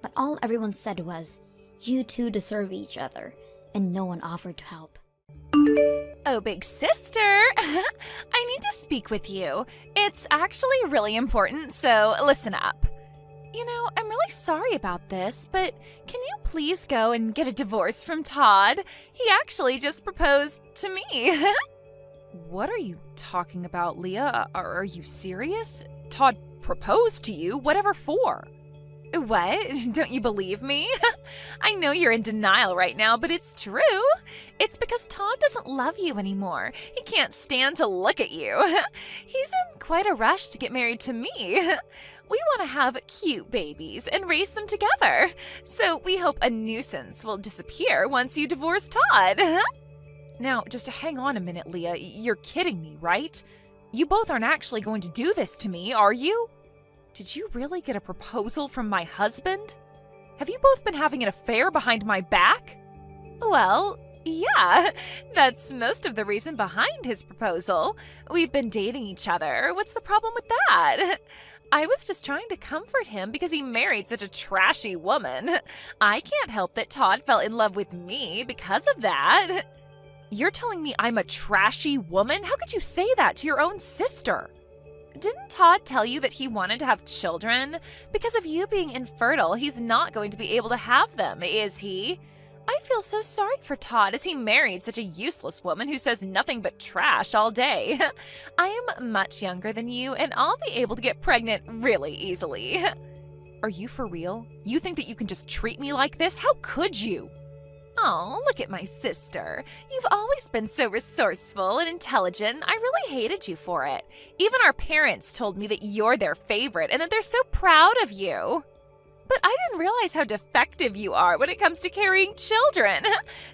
But all everyone said was, "You two deserve each other," and no one offered to help. Oh, big sister! I need to speak with you. It's actually really important, so listen up. I'm really sorry about this, but can you please go and get a divorce from Todd? He actually just proposed to me. What are you talking about, Leah? Are you serious? Todd proposed to you? Whatever for? What? Don't you believe me? I know you're in denial right now, but it's true. It's because Todd doesn't love you anymore. He can't stand to look at you. He's in quite a rush to get married to me. We want to have cute babies and raise them together. So we hope a nuisance will disappear once you divorce Todd. Now, just hang on a minute, Leah. You're kidding me, right? You both aren't actually going to do this to me, are you? Did you really get a proposal from my husband? Have you both been having an affair behind my back? Well, yeah, that's most of the reason behind his proposal. We've been dating each other. What's the problem with that? I was just trying to comfort him because he married such a trashy woman. I can't help that Todd fell in love with me because of that. You're telling me I'm a trashy woman? How could you say that to your own sister? Didn't Todd tell you that he wanted to have children? Because of you being infertile, he's not going to be able to have them, is he? I feel so sorry for Todd as he married such a useless woman who says nothing but trash all day. I am much younger than you, and I'll be able to get pregnant really easily. Are you for real? You think that you can just treat me like this? How could you? Oh, look at my sister. You've always been so resourceful and intelligent. I really hated you for it. Even our parents told me that you're their favorite and that they're so proud of you. But I didn't realize how defective you are when it comes to carrying children.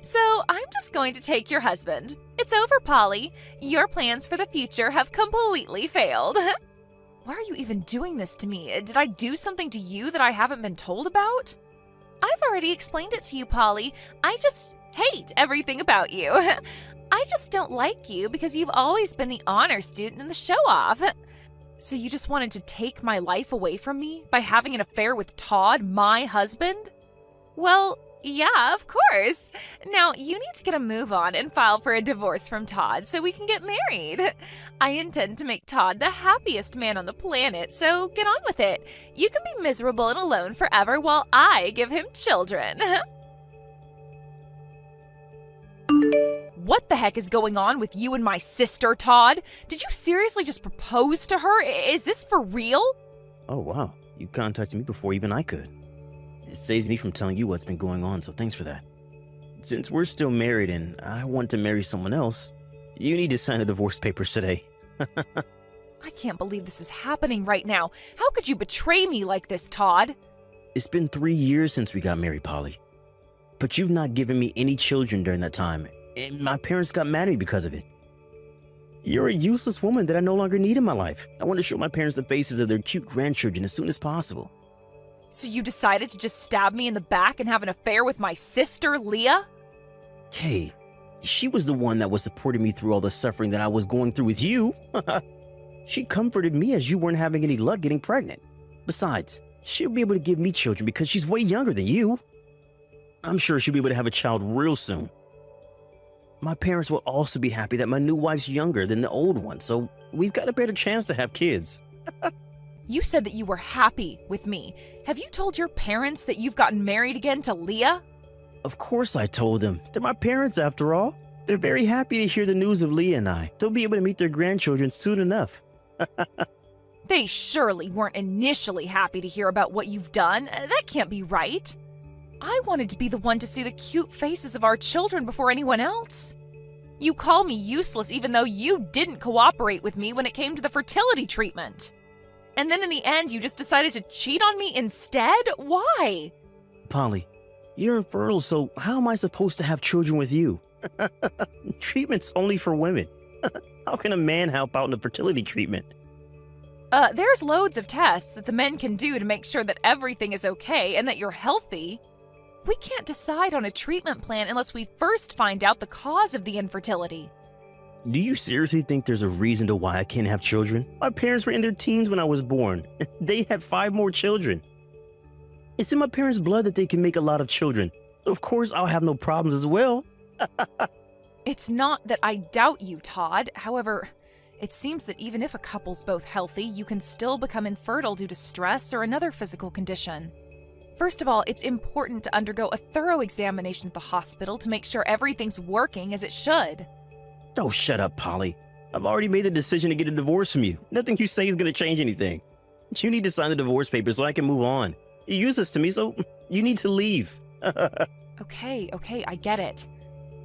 So I'm just going to take your husband. It's over, Polly. Your plans for the future have completely failed. Why are you even doing this to me? Did I do something to you that I haven't been told about? I've already explained it to you, Polly. I just hate everything about you. I just don't like you because you've always been the honor student and the show-off. So you just wanted to take my life away from me by having an affair with Todd, my husband? Well, yeah, of course. Now, you need to get a move on and file for a divorce from Todd so we can get married. I intend to make Todd the happiest man on the planet, so get on with it. You can be miserable and alone forever while I give him children. What the heck is going on with you and my sister, Todd? Did you seriously just propose to her? Is this for real? Oh, wow. You contacted me before even I could. It saves me from telling you what's been going on, so thanks for that. Since we're still married and I want to marry someone else, you need to sign the divorce papers today. I can't believe this is happening right now. How could you betray me like this, Todd? It's been 3 years since we got married, Polly. But you've not given me any children during that time, and my parents got mad at me because of it. You're a useless woman that I no longer need in my life. I want to show my parents the faces of their cute grandchildren as soon as possible. So you decided to just stab me in the back and have an affair with my sister, Leah? Hey, she was the one that was supporting me through all the suffering that I was going through with you. She comforted me as you weren't having any luck getting pregnant. Besides, she'll be able to give me children because she's way younger than you. I'm sure she'll be able to have a child real soon. My parents will also be happy that my new wife's younger than the old one, so we've got a better chance to have kids. You said that you were happy with me. Have you told your parents that you've gotten married again to Leah? Of course I told them. They're my parents after all. They're very happy to hear the news of Leah and I. They'll be able to meet their grandchildren soon enough. They surely weren't initially happy to hear about what you've done. That can't be right. I wanted to be the one to see the cute faces of our children before anyone else. You call me useless even though you didn't cooperate with me when it came to the fertility treatment. And then in the end, you just decided to cheat on me instead? Why? Polly, you're infertile, so how am I supposed to have children with you? Treatment's only for women. How can a man help out in the fertility treatment? There's loads of tests that the men can do to make sure that everything is okay and that you're healthy. We can't decide on a treatment plan unless we first find out the cause of the infertility. Do you seriously think there's a reason to why I can't have children? My parents were in their teens when I was born. They had 5 more children. It's in my parents' blood that they can make a lot of children. Of course, I'll have no problems as well. It's not that I doubt you, Todd. However, It seems that even if a couple's both healthy, you can still become infertile due to stress or another physical condition. First of all, it's important to undergo a thorough examination at the hospital to make sure everything's working as it should. Oh, shut up, Polly. I've already made the decision to get a divorce from you. Nothing you say is going to change anything. You need to sign the divorce papers so I can move on. You're useless to me, so you need to leave. Okay, I get it.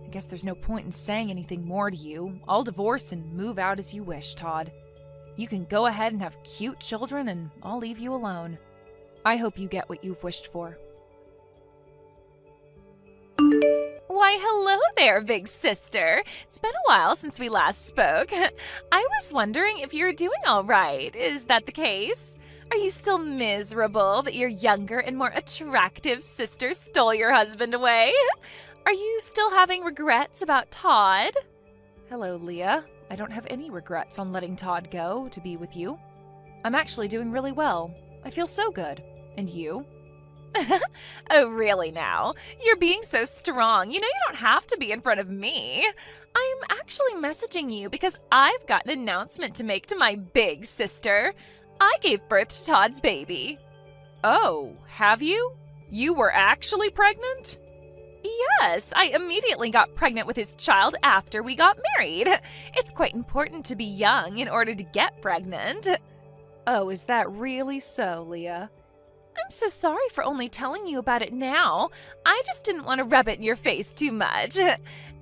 I guess there's no point in saying anything more to you. I'll divorce and move out as you wish, Todd. You can go ahead and have cute children, and I'll leave you alone. I hope you get what you've wished for. Why, hello there, big sister. It's been a while since we last spoke. I was wondering if you're doing all right. Is that the case? Are you still miserable that your younger and more attractive sister stole your husband away? Are you still having regrets about Todd? Hello, Leah. I don't have any regrets on letting Todd go to be with you. I'm actually doing really well. I feel so good. And you? Oh, really now? You're being so strong. You know you don't have to be in front of me. I'm actually messaging you because I've got an announcement to make to my big sister. I gave birth to Todd's baby. Oh, have you? You were actually pregnant? Yes, I immediately got pregnant with his child after we got married. It's quite important to be young in order to get pregnant. Oh, is that really so, Leah? I'm so sorry for only telling you about it now. I just didn't want to rub it in your face too much.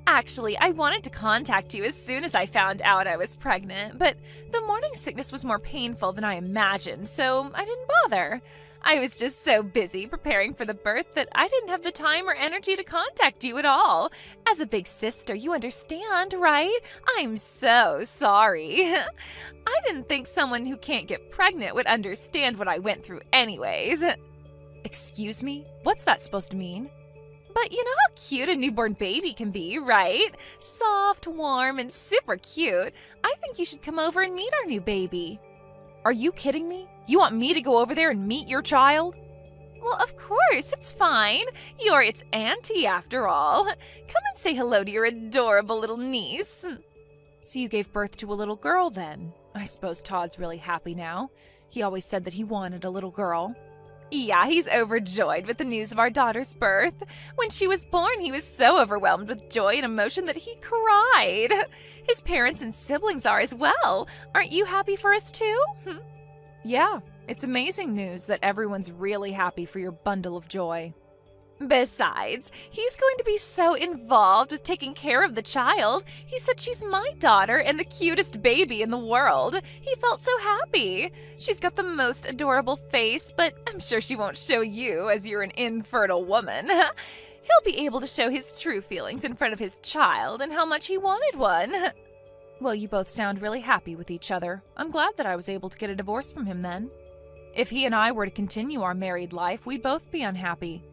Actually, I wanted to contact you as soon as I found out I was pregnant, but the morning sickness was more painful than I imagined, so I didn't bother. I was just so busy preparing for the birth that I didn't have the time or energy to contact you at all. As a big sister, you understand, right? I'm so sorry. I didn't think someone who can't get pregnant would understand what I went through anyways. Excuse me? What's that supposed to mean? But you know how cute a newborn baby can be, right? Soft, warm, and super cute. I think you should come over and meet our new baby. Are you kidding me? You want me to go over there and meet your child? Well, of course, it's fine. You're its auntie, after all. Come and say hello to your adorable little niece. So you gave birth to a little girl, then? I suppose Todd's really happy now. He always said that he wanted a little girl. Yeah, he's overjoyed with the news of our daughter's birth. When she was born, he was so overwhelmed with joy and emotion that he cried. His parents and siblings are as well. Aren't you happy for us too? Yeah, it's amazing news that everyone's really happy for your bundle of joy. Besides, he's going to be so involved with taking care of the child. He said she's my daughter and the cutest baby in the world. He felt so happy. She's got the most adorable face, but I'm sure she won't show you as you're an infertile woman. He'll be able to show his true feelings in front of his child and how much he wanted one. Well, you both sound really happy with each other. I'm glad that I was able to get a divorce from him then. If he and I were to continue our married life, we'd both be unhappy.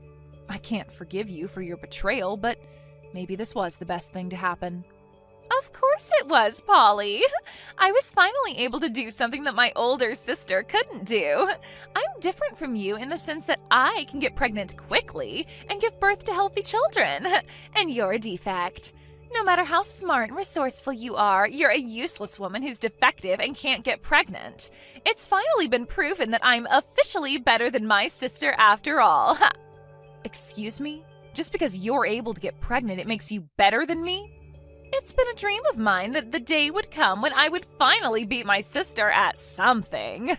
I can't forgive you for your betrayal, but maybe this was the best thing to happen. Of course it was, Polly. I was finally able to do something that my older sister couldn't do. I'm different from you in the sense that I can get pregnant quickly and give birth to healthy children, and you're a defect. No matter how smart and resourceful you are, you're a useless woman who's defective and can't get pregnant. It's finally been proven that I'm officially better than my sister after all. Excuse me? Just because you're able to get pregnant, it makes you better than me? It's been a dream of mine that the day would come when I would finally beat my sister at something.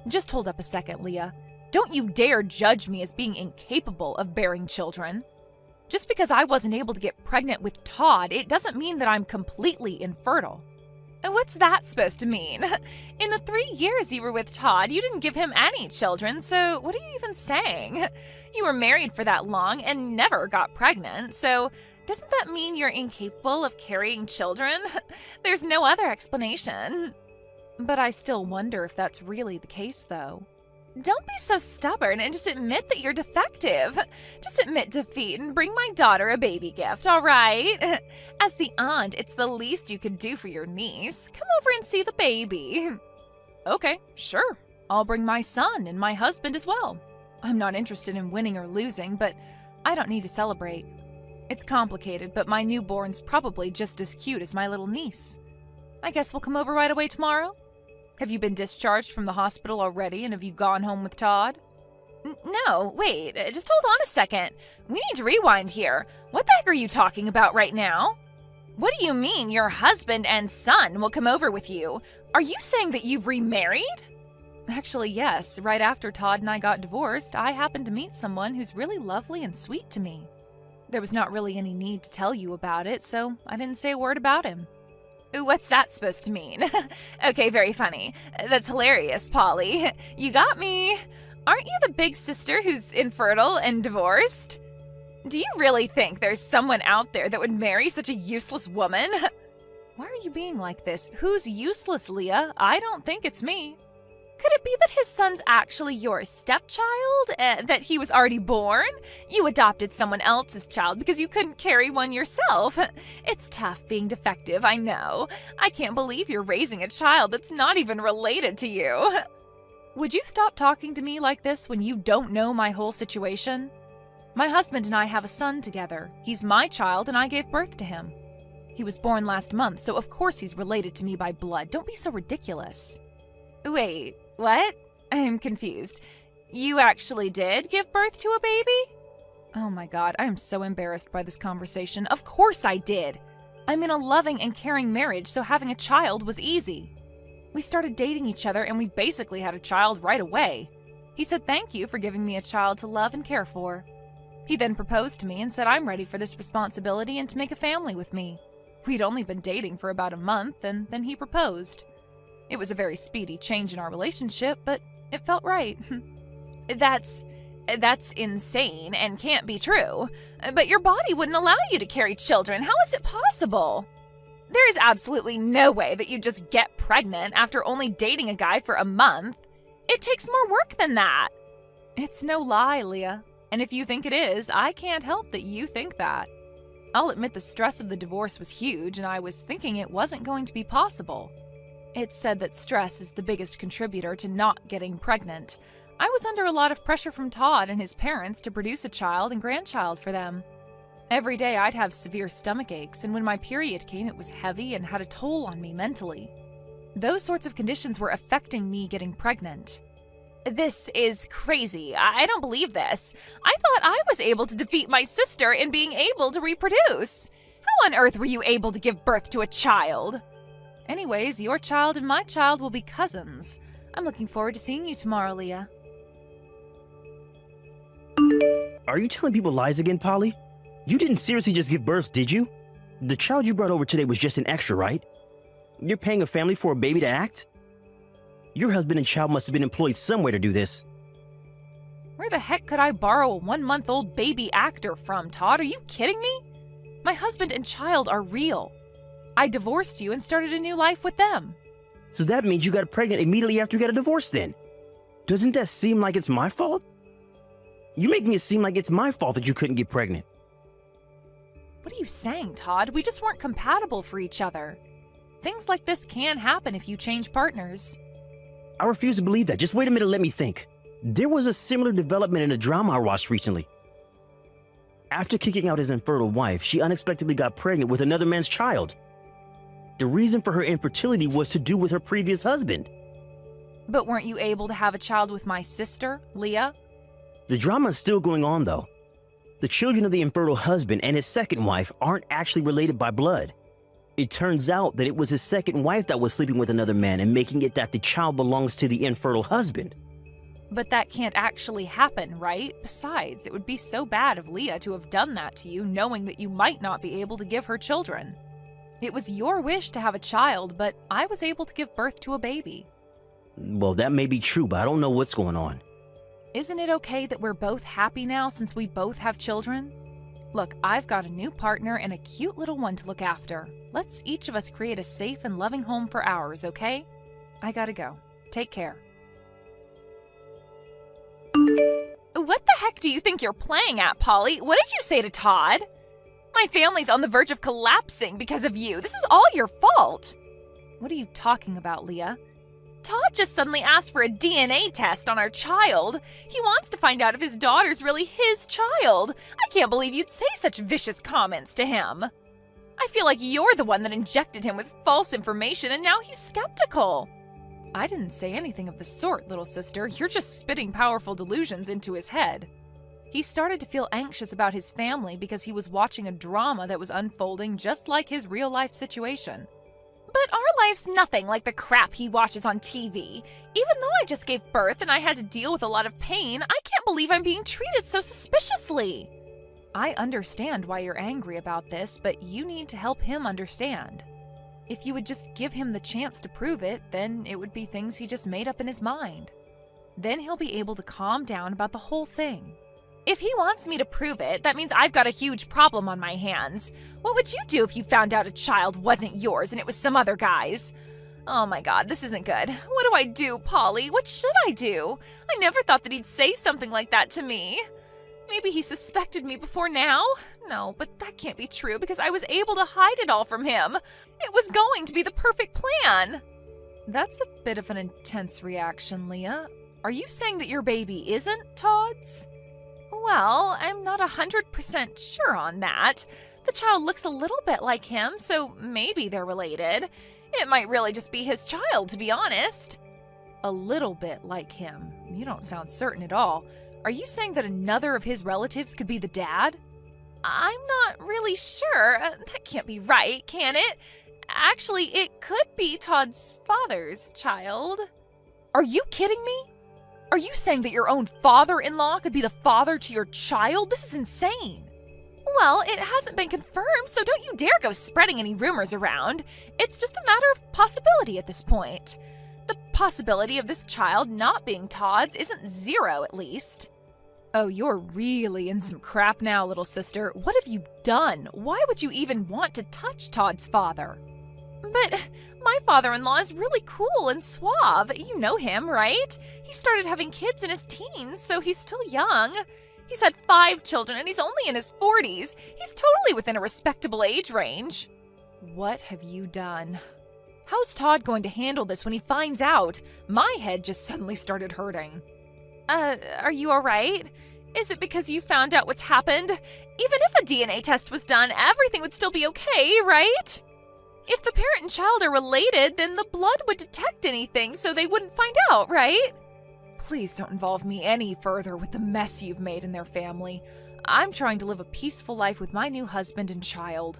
Just hold up a second, Leah. Don't you dare judge me as being incapable of bearing children. Just because I wasn't able to get pregnant with Todd, it doesn't mean that I'm completely infertile. And what's that supposed to mean? In the 3 years you were with Todd, you didn't give him any children, so what are you even saying? You were married for that long and never got pregnant, so doesn't that mean you're incapable of carrying children? There's no other explanation. But I still wonder if that's really the case, though. Don't be so stubborn and just admit that you're defective. Just admit defeat and bring my daughter a baby gift, all right? As the aunt, it's the least you could do for your niece. Come over and see the baby. Okay, sure. I'll bring my son and my husband as well. I'm not interested in winning or losing, but I don't need to celebrate. It's complicated, but my newborn's probably just as cute as my little niece. I guess we'll come over right away tomorrow. Have you been discharged from the hospital already, and have you gone home with Todd? No, wait, just hold on a second. We need to rewind here. What the heck are you talking about right now? What do you mean your husband and son will come over with you? Are you saying that you've remarried? Actually, yes. Right after Todd and I got divorced, I happened to meet someone who's really lovely and sweet to me. There was not really any need to tell you about it, so I didn't say a word about him. What's that supposed to mean? Okay, very funny. That's hilarious, Polly. You got me. Aren't you the big sister who's infertile and divorced? Do you really think there's someone out there that would marry such a useless woman? Why are you being like this? Who's useless, Leah? I don't think it's me. Could it be that his son's actually your stepchild? That he was already born? You adopted someone else's child because you couldn't carry one yourself. It's tough being defective, I know. I can't believe you're raising a child that's not even related to you. Would you stop talking to me like this when you don't know my whole situation? My husband and I have a son together. He's my child and I gave birth to him. He was born last month, so of course he's related to me by blood. Don't be so ridiculous. Wait, what? I'm confused. You actually did give birth to a baby? Oh my god, I am so embarrassed by this conversation. Of course I did. I'm in a loving and caring marriage, so having a child was easy. We started dating each other and we basically had a child right away. He said thank you for giving me a child to love and care for. He then proposed to me and said I'm ready for this responsibility and to make a family with me. We'd only been dating for about a month and then he proposed. It was a very speedy change in our relationship, but it felt right. That's insane and can't be true. But your body wouldn't allow you to carry children. How is it possible? There is absolutely no way that you just get pregnant after only dating a guy for a month. It takes more work than that. It's no lie, Leah. And if you think it is, I can't help that you think that. I'll admit the stress of the divorce was huge, and I was thinking it wasn't going to be possible. It's said that stress is the biggest contributor to not getting pregnant. I was under a lot of pressure from Todd and his parents to produce a child and grandchild for them. Every day I'd have severe stomach aches, and when my period came, it was heavy and had a toll on me mentally. Those sorts of conditions were affecting me getting pregnant. This is crazy. I don't believe this. I thought I was able to defeat my sister in being able to reproduce. How on earth were you able to give birth to a child? Anyways, your child and my child will be cousins. I'm looking forward to seeing you tomorrow, Leah. Are you telling people lies again, Polly? You didn't seriously just give birth, did you? The child you brought over today was just an extra, right? You're paying a family for a baby to act? Your husband and child must have been employed somewhere to do this. Where the heck could I borrow a 1-month-old baby actor from, Todd? Are you kidding me? My husband and child are real. I divorced you and started a new life with them. So that means you got pregnant immediately after you got a divorce then. Doesn't that seem like it's my fault? You're making it seem like it's my fault that you couldn't get pregnant. What are you saying, Todd? We just weren't compatible for each other. Things like this can happen if you change partners. I refuse to believe that. Just wait a minute, let me think. There was a similar development in a drama I watched recently. After kicking out his infertile wife, she unexpectedly got pregnant with another man's child. The reason for her infertility was to do with her previous husband. But weren't you able to have a child with my sister, Leah? The drama is still going on, though. The children of the infertile husband and his second wife aren't actually related by blood. It turns out that it was his second wife that was sleeping with another man and making it that the child belongs to the infertile husband. But that can't actually happen, right? Besides, it would be so bad of Leah to have done that to you, knowing that you might not be able to give her children. It was your wish to have a child, but I was able to give birth to a baby. Well, that may be true, but I don't know what's going on. Isn't it okay that we're both happy now since we both have children? Look, I've got a new partner and a cute little one to look after. Let's each of us create a safe and loving home for ours, okay? I gotta go. Take care. What the heck do you think you're playing at, Polly? What did you say to Todd? My family's on the verge of collapsing because of you. This is all your fault. What are you talking about, Leah? Todd just suddenly asked for a DNA test on our child. He wants to find out if his daughter's really his child. I can't believe you'd say such vicious comments to him. I feel like you're the one that injected him with false information and now he's skeptical. I didn't say anything of the sort, little sister. You're just spitting powerful delusions into his head. He started to feel anxious about his family because he was watching a drama that was unfolding just like his real-life situation. But our life's nothing like the crap he watches on TV. Even though I just gave birth and I had to deal with a lot of pain, I can't believe I'm being treated so suspiciously. I understand why you're angry about this, but you need to help him understand. If you would just give him the chance to prove it, then it would be things he just made up in his mind. Then he'll be able to calm down about the whole thing. If he wants me to prove it, that means I've got a huge problem on my hands. What would you do if you found out a child wasn't yours and it was some other guy's? Oh my God, this isn't good. What do I do, Polly? What should I do? I never thought that he'd say something like that to me. Maybe he suspected me before now? No, but that can't be true because I was able to hide it all from him. It was going to be the perfect plan. That's a bit of an intense reaction, Leah. Are you saying that your baby isn't Todd's? Well, I'm not 100% sure on that. The child looks a little bit like him, so maybe they're related. It might really just be his child, to be honest. A little bit like him? You don't sound certain at all. Are you saying that another of his relatives could be the dad? I'm not really sure. That can't be right, can it? Actually, it could be Todd's father's child. Are you kidding me? Are you saying that your own father-in-law could be the father to your child? This is insane. Well, it hasn't been confirmed, so don't you dare go spreading any rumors around. It's just a matter of possibility at this point. The possibility of this child not being Todd's isn't zero, at least. Oh, you're really in some crap now, little sister. What have you done? Why would you even want to touch Todd's father? But my father-in-law is really cool and suave. You know him, right? He started having kids in his teens, so he's still young. He's had 5 children and he's only in his 40s. He's totally within a respectable age range. What have you done? How's Todd going to handle this when he finds out? My head just suddenly started hurting. Are you all right? Is it because you found out what's happened? Even if a DNA test was done, everything would still be okay, right? If the parent and child are related, then the blood would detect anything so they wouldn't find out, right? Please don't involve me any further with the mess you've made in their family. I'm trying to live a peaceful life with my new husband and child.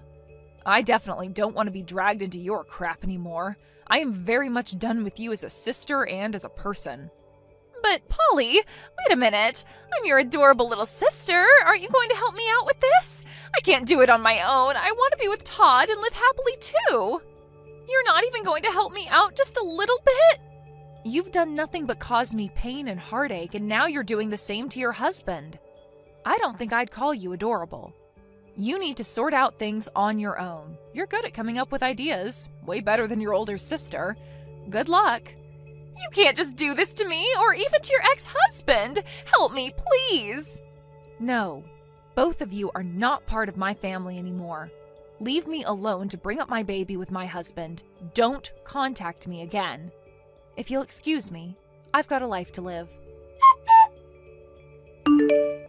I definitely don't want to be dragged into your crap anymore. I am very much done with you as a sister and as a person. But, Polly, wait a minute. I'm your adorable little sister. Aren't you going to help me out with this? I can't do it on my own. I want to be with Todd and live happily too. You're not even going to help me out just a little bit? You've done nothing but cause me pain and heartache, and now you're doing the same to your husband. I don't think I'd call you adorable. You need to sort out things on your own. You're good at coming up with ideas. Way better than your older sister. Good luck. You can't just do this to me, or even to your ex-husband. Help me, please. No, both of you are not part of my family anymore. Leave me alone to bring up my baby with my husband. Don't contact me again. If you'll excuse me, I've got a life to live.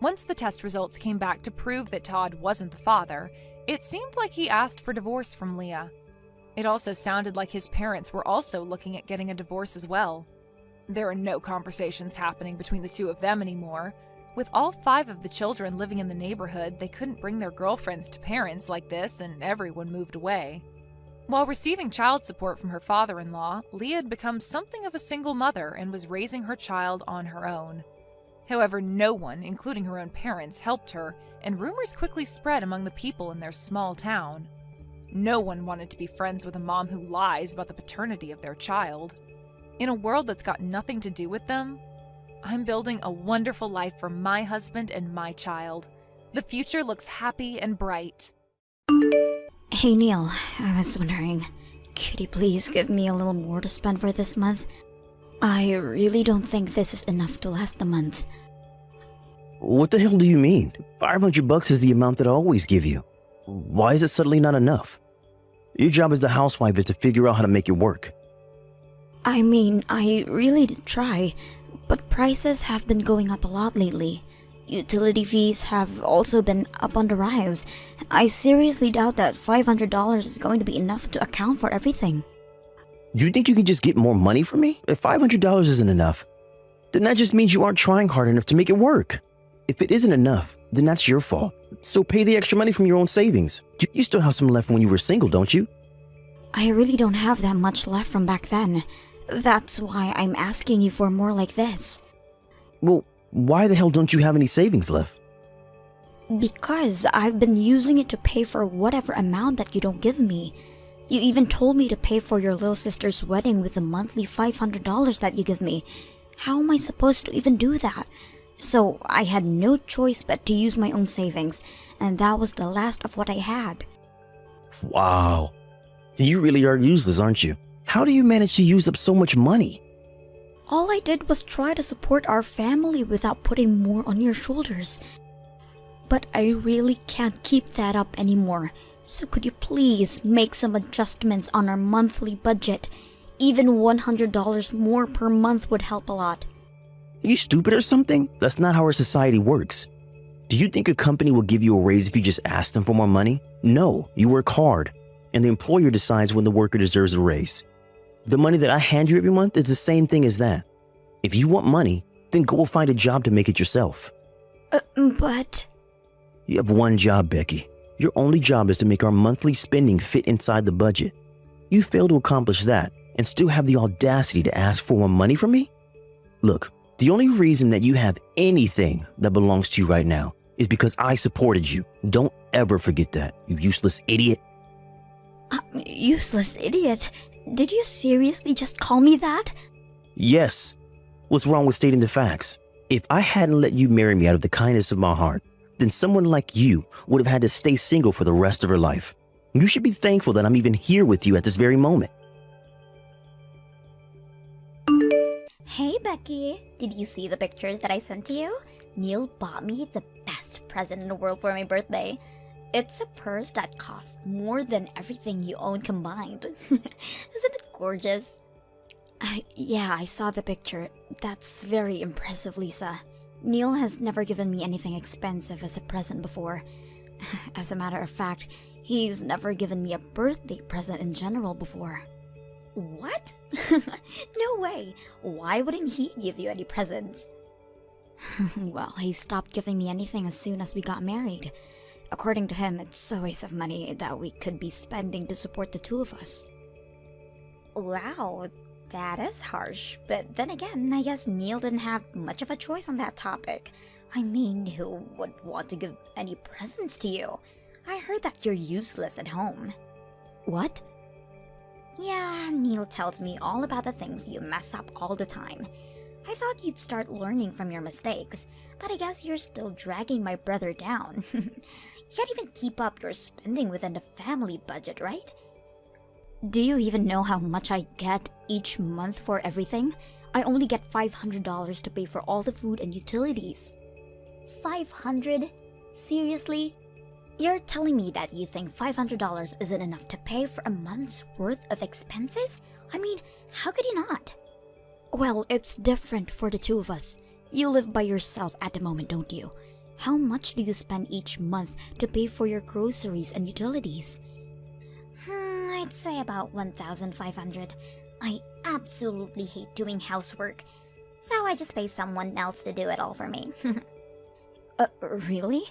Once the test results came back to prove that Todd wasn't the father, it seemed like he asked for divorce from Leah. It also sounded like his parents were also looking at getting a divorce as well. There are no conversations happening between the two of them anymore. With all 5 of the children living in the neighborhood, they couldn't bring their girlfriends to parents like this, and everyone moved away. While receiving child support from her father-in-law, Leah had become something of a single mother and was raising her child on her own. However, no one, including her own parents, helped her, and rumors quickly spread among the people in their small town. No one wanted to be friends with a mom who lies about the paternity of their child. In a world that's got nothing to do with them, I'm building a wonderful life for my husband and my child. The future looks happy and bright. Hey Neil, I was wondering, could you please give me a little more to spend for this month? I really don't think this is enough to last the month. What the hell do you mean? $500 is the amount that I always give you. Why is it suddenly not enough? Your job as the housewife is to figure out how to make it work. I mean, I really did try, but prices have been going up a lot lately. utility fees have also been up on the rise. I seriously doubt that $500 is going to be enough to account for everything. Do you think you can just get more money from me? If $500 isn't enough, then that just means you aren't trying hard enough to make it work. If it isn't enough, then that's your fault. So pay the extra money from your own savings. You still have some left when you were single, don't you? I really don't have that much left from back then. That's why I'm asking you for more like this. Well, why the hell don't you have any savings left? Because I've been using it to pay for whatever amount that you don't give me. You even told me to pay for your little sister's wedding with the monthly $500 that you give me. How am I supposed to even do that? So I had no choice but to use my own savings, and that was the last of what I had. Wow. You really are useless, aren't you? How do you manage to use up so much money? All I did was try to support our family without putting more on your shoulders. But I really can't keep that up anymore. So could you please make some adjustments on our monthly budget? Even $100 more per month would help a lot. Are you stupid or something? That's not how our society works. Do you think a company will give you a raise if you just ask them for more money? No, you work hard, and the employer decides when the worker deserves a raise. The money that I hand you every month is the same thing as that. If you want money, then go find a job to make it yourself. But... You have one job, Becky. Your only job is to make our monthly spending fit inside the budget. You fail to accomplish that and still have the audacity to ask for more money from me? Look, the only reason that you have anything that belongs to you right now is because I supported you. Don't ever forget that, you useless idiot. Useless idiot? Did you seriously just call me that? Yes. What's wrong with stating the facts? If I hadn't let you marry me out of the kindness of my heart, then someone like you would have had to stay single for the rest of her life. You should be thankful that I'm even here with you at this very moment. Hey Becky, did you see the pictures that I sent to you? Neil bought me the best present in the world for my birthday. It's a purse that costs more than everything you own combined. Isn't it gorgeous? Yeah, I saw the picture. That's very impressive, Lisa. Neil has never given me anything expensive as a present before. As a matter of fact, he's never given me a birthday present in general before. What? No way. Why wouldn't he give you any presents? Well, he stopped giving me anything as soon as we got married. According to him, it's a waste of money that we could be spending to support the two of us. Wow, that is harsh. But then again, I guess Neil didn't have much of a choice on that topic. I mean, who would want to give any presents to you? I heard that you're useless at home. What? Yeah, Neil tells me all about the things you mess up all the time. I thought you'd start learning from your mistakes, but I guess you're still dragging my brother down. You can't even keep up your spending within the family budget, right? Do you even know how much I get each month for everything? I only get $500 to pay for all the food and utilities. $500? Seriously? You're telling me that you think $500 isn't enough to pay for a month's worth of expenses? I mean, how could you not? Well, it's different for the two of us. You live by yourself at the moment, don't you? How much do you spend each month to pay for your groceries and utilities? I'd say about $1,500. I absolutely hate doing housework, so I just pay someone else to do it all for me. Really?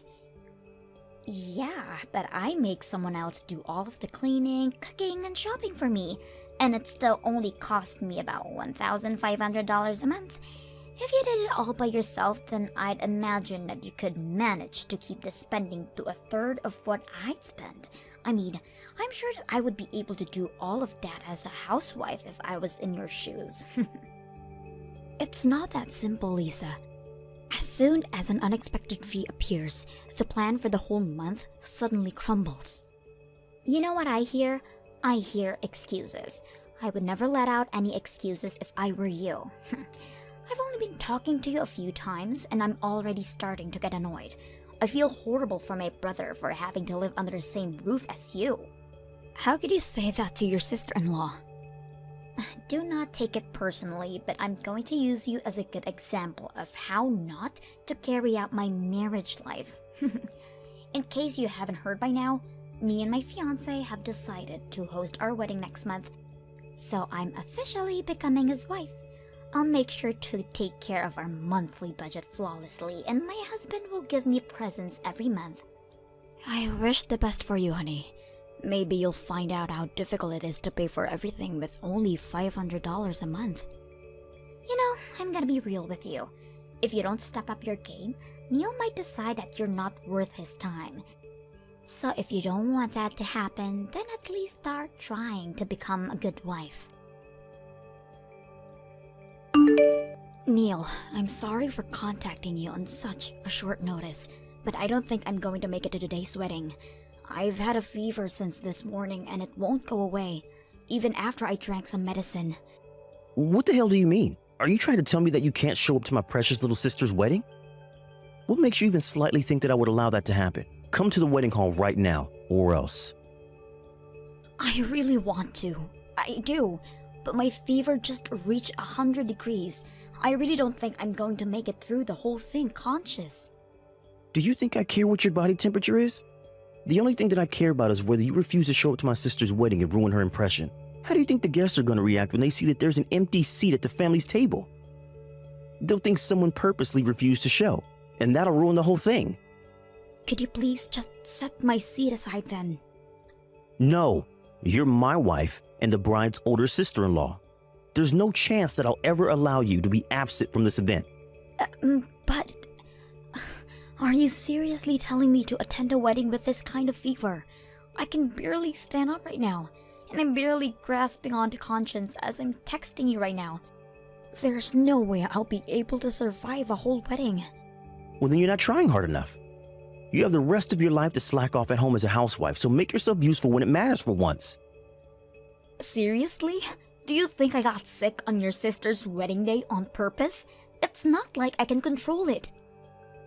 Yeah, but I make someone else do all of the cleaning, cooking, and shopping for me, and it still only cost me about $1,500 a month. If you did it all by yourself, then I'd imagine that you could manage to keep the spending to a third of what I'd spend. I mean, I'm sure that I would be able to do all of that as a housewife if I was in your shoes. It's not that simple, Lisa. As soon as an unexpected fee appears, the plan for the whole month suddenly crumbles. You know what I hear? I hear excuses. I would never let out any excuses if I were you. I've only been talking to you a few times, and I'm already starting to get annoyed. I feel horrible for my brother for having to live under the same roof as you. How could you say that to your sister-in-law? Do not take it personally, but I'm going to use you as a good example of how not to carry out my marriage life. In case you haven't heard by now, me and my fiancé have decided to host our wedding next month, so I'm officially becoming his wife. I'll make sure to take care of our monthly budget flawlessly, and my husband will give me presents every month. I wish the best for you, honey. Maybe you'll find out how difficult it is to pay for everything with only $500 a month. You know, I'm gonna be real with you. If you don't step up your game, Neil might decide that you're not worth his time. So if you don't want that to happen, then at least start trying to become a good wife. Neil, I'm sorry for contacting you on such a short notice, but I don't think I'm going to make it to today's wedding. I've had a fever since this morning and it won't go away, even after I drank some medicine. What the hell do you mean? Are you trying to tell me that you can't show up to my precious little sister's wedding? What makes you even slightly think that I would allow that to happen? Come to the wedding hall right now, or else. I really want to. I do. But my fever just reached 100 degrees. I really don't think I'm going to make it through the whole thing conscious. Do you think I care what your body temperature is? The only thing that I care about is whether you refuse to show up to my sister's wedding and ruin her impression. How do you think the guests are going to react when they see that there's an empty seat at the family's table? They'll think someone purposely refused to show, and that'll ruin the whole thing. Could you please just set my seat aside then? No, you're my wife and the bride's older sister-in-law. There's no chance that I'll ever allow you to be absent from this event. But... Are you seriously telling me to attend a wedding with this kind of fever? I can barely stand up right now, and I'm barely grasping onto conscience as I'm texting you right now. There's no way I'll be able to survive a whole wedding. Well, then you're not trying hard enough. You have the rest of your life to slack off at home as a housewife, so make yourself useful when it matters for once. Seriously? Do you think I got sick on your sister's wedding day on purpose? It's not like I can control it.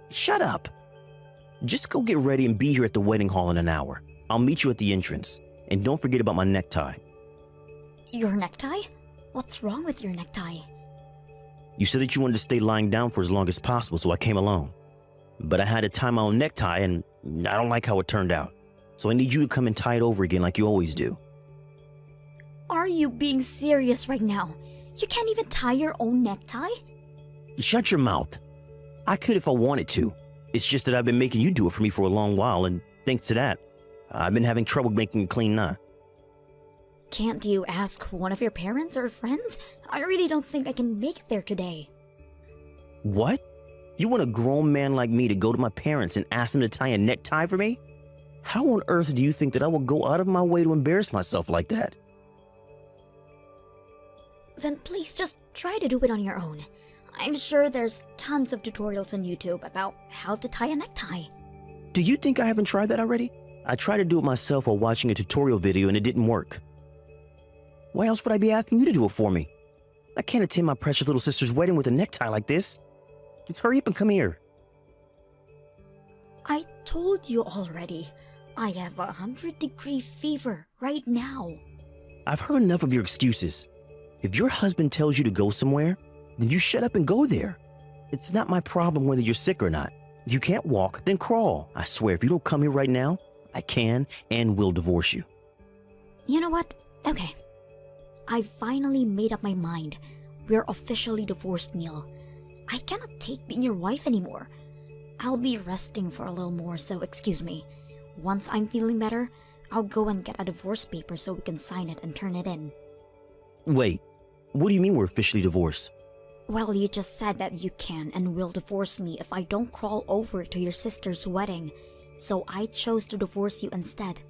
Shut up. Just go get ready and be here at the wedding hall in an hour. I'll meet you at the entrance. And don't forget about my necktie. Your necktie? What's wrong with your necktie? You said that you wanted to stay lying down for as long as possible, so I came along. But I had to tie my own necktie, and I don't like how it turned out. So I need you to come and tie it over again like you always do. Are you being serious right now? You can't even tie your own necktie? Shut your mouth. I could if I wanted to. It's just that I've been making you do it for me for a long while, and thanks to that, I've been having trouble making a clean knot. Can't you ask one of your parents or friends? I really don't think I can make it there today. What? You want a grown man like me to go to my parents and ask them to tie a necktie for me? How on earth do you think that I will go out of my way to embarrass myself like that? Then please just try to do it on your own. I'm sure there's tons of tutorials on YouTube about how to tie a necktie. Do you think I haven't tried that already? I tried to do it myself while watching a tutorial video and it didn't work. Why else would I be asking you to do it for me? I can't attend my precious little sister's wedding with a necktie like this. Just hurry up and come here. I told you already. I have 100-degree fever right now. I've heard enough of your excuses. If your husband tells you to go somewhere, then you shut up and go there. It's not my problem whether you're sick or not. If you can't walk, then crawl. I swear, if you don't come here right now, I can and will divorce you. You know what? Okay. I finally made up my mind. We're officially divorced, Neil. I cannot take being your wife anymore. I'll be resting for a little more, so excuse me. Once I'm feeling better, I'll go and get a divorce paper so we can sign it and turn it in. Wait, what do you mean we're officially divorced? Well, you just said that you can and will divorce me if I don't crawl over to your sister's wedding. So I chose to divorce you instead.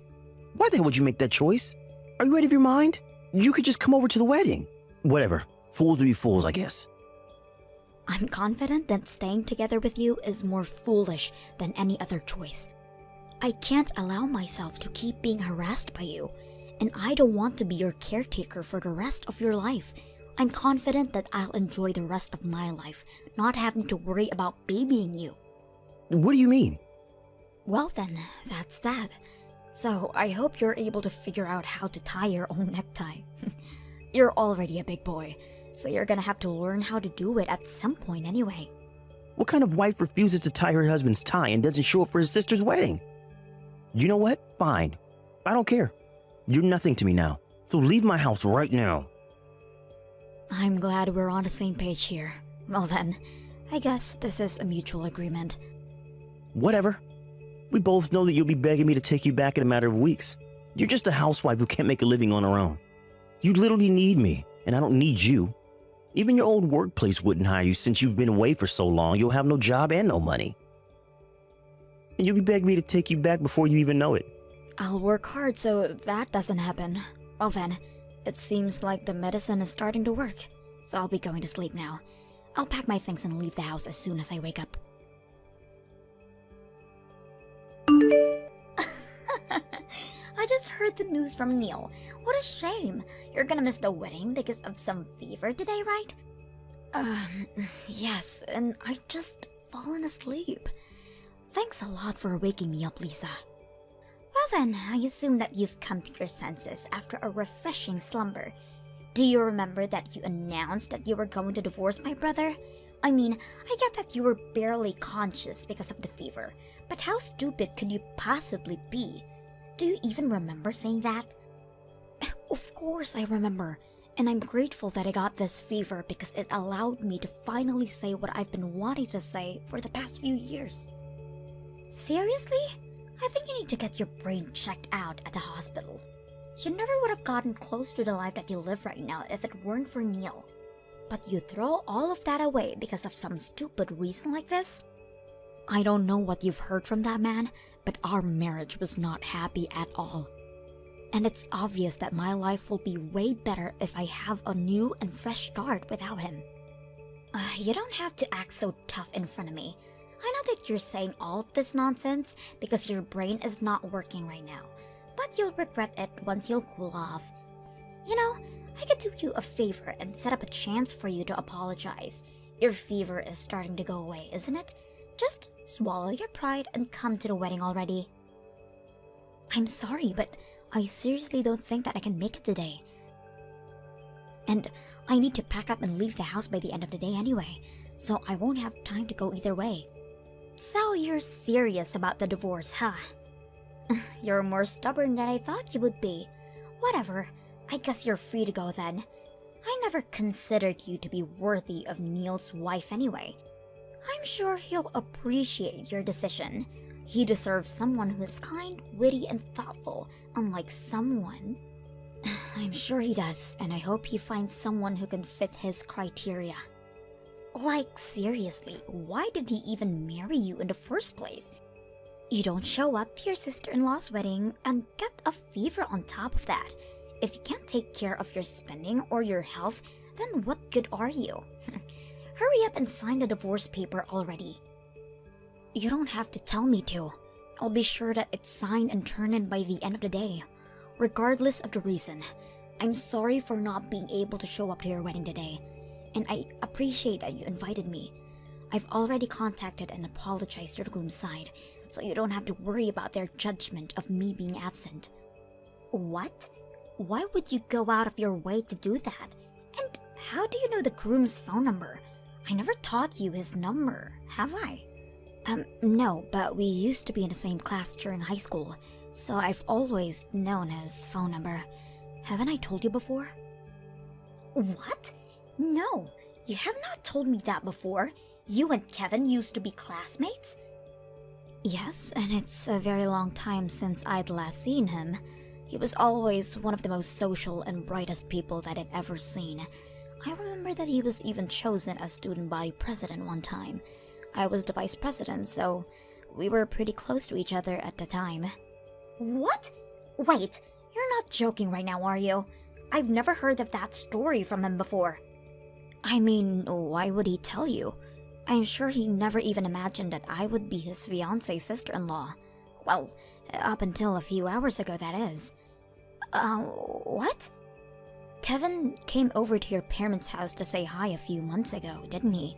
Why the hell would you make that choice? Are you out of your mind? You could just come over to the wedding. Whatever. Fools will be fools, I guess. I'm confident that staying together with you is more foolish than any other choice. I can't allow myself to keep being harassed by you, and I don't want to be your caretaker for the rest of your life. I'm confident that I'll enjoy the rest of my life, not having to worry about babying you. What do you mean? Well then, that's that. So I hope you're able to figure out how to tie your own necktie. You're already a big boy, so you're gonna have to learn how to do it at some point anyway. What kind of wife refuses to tie her husband's tie and doesn't show up for his sister's wedding? You know what? Fine. I don't care. You're nothing to me now, so leave my house right now. I'm glad we're on the same page here. Well then, I guess this is a mutual agreement. Whatever. We both know that you'll be begging me to take you back in a matter of weeks. You're just a housewife who can't make a living on her own. You literally need me, and I don't need you. Even your old workplace wouldn't hire you since you've been away for so long. You'll have no job and no money. And you'll be begging me to take you back before you even know it. I'll work hard so that doesn't happen. Well then, it seems like the medicine is starting to work, so I'll be going to sleep now. I'll pack my things and leave the house as soon as I wake up. I just heard the news from Neil. What a shame. You're gonna miss the wedding because of some fever today, right? Yes, and I just fallen asleep. Thanks a lot for waking me up, Lisa. Well then, I assume that you've come to your senses after a refreshing slumber. Do you remember that you announced that you were going to divorce my brother? I mean, I get that you were barely conscious because of the fever, but how stupid could you possibly be? Do you even remember saying that? Of course I remember, and I'm grateful that I got this fever because it allowed me to finally say what I've been wanting to say for the past few years. Seriously? I think you need to get your brain checked out at the hospital. You never would have gotten close to the life that you live right now if it weren't for Neil. But you throw all of that away because of some stupid reason like this? I don't know what you've heard from that man, but our marriage was not happy at all. And it's obvious that my life will be way better if I have a new and fresh start without him. You don't have to act so tough in front of me. I know that you're saying all of this nonsense because your brain is not working right now, but you'll regret it once you'll cool off. You know, I could do you a favor and set up a chance for you to apologize. Your fever is starting to go away, isn't it? Just swallow your pride and come to the wedding already. I'm sorry, but I seriously don't think that I can make it today. And I need to pack up and leave the house by the end of the day anyway, so I won't have time to go either way. So you're serious about the divorce, huh? You're more stubborn than I thought you would be. Whatever, I guess you're free to go then. I never considered you to be worthy of Neil's wife anyway. I'm sure he'll appreciate your decision. He deserves someone who is kind, witty, and thoughtful, unlike someone. I'm sure he does, and I hope he finds someone who can fit his criteria. Like, seriously, why did he even marry you in the first place? You don't show up to your sister-in-law's wedding and get a fever on top of that. If you can't take care of your spending or your health, then what good are you? Hurry up and sign the divorce paper already. You don't have to tell me to. I'll be sure that it's signed and turned in by the end of the day. Regardless of the reason, I'm sorry for not being able to show up to your wedding today, and I appreciate that you invited me. I've already contacted and apologized to the groom's side, so you don't have to worry about their judgment of me being absent. What? Why would you go out of your way to do that? And how do you know the groom's phone number? I never taught you his number, have I? No, but we used to be in the same class during high school, so I've always known his phone number. Haven't I told you before? What? No, you have not told me that before. You and Kevin used to be classmates? Yes, and it's a very long time since I'd last seen him. He was always one of the most social and brightest people that I'd ever seen. I remember that he was even chosen as student body president one time. I was the vice president, so we were pretty close to each other at the time. What? Wait, you're not joking right now, are you? I've never heard of that story from him before. I mean, why would he tell you? I'm sure he never even imagined that I would be his fiancé's sister-in-law. Well, up until a few hours ago, that is. What? Kevin came over to your parents' house to say hi a few months ago, didn't he?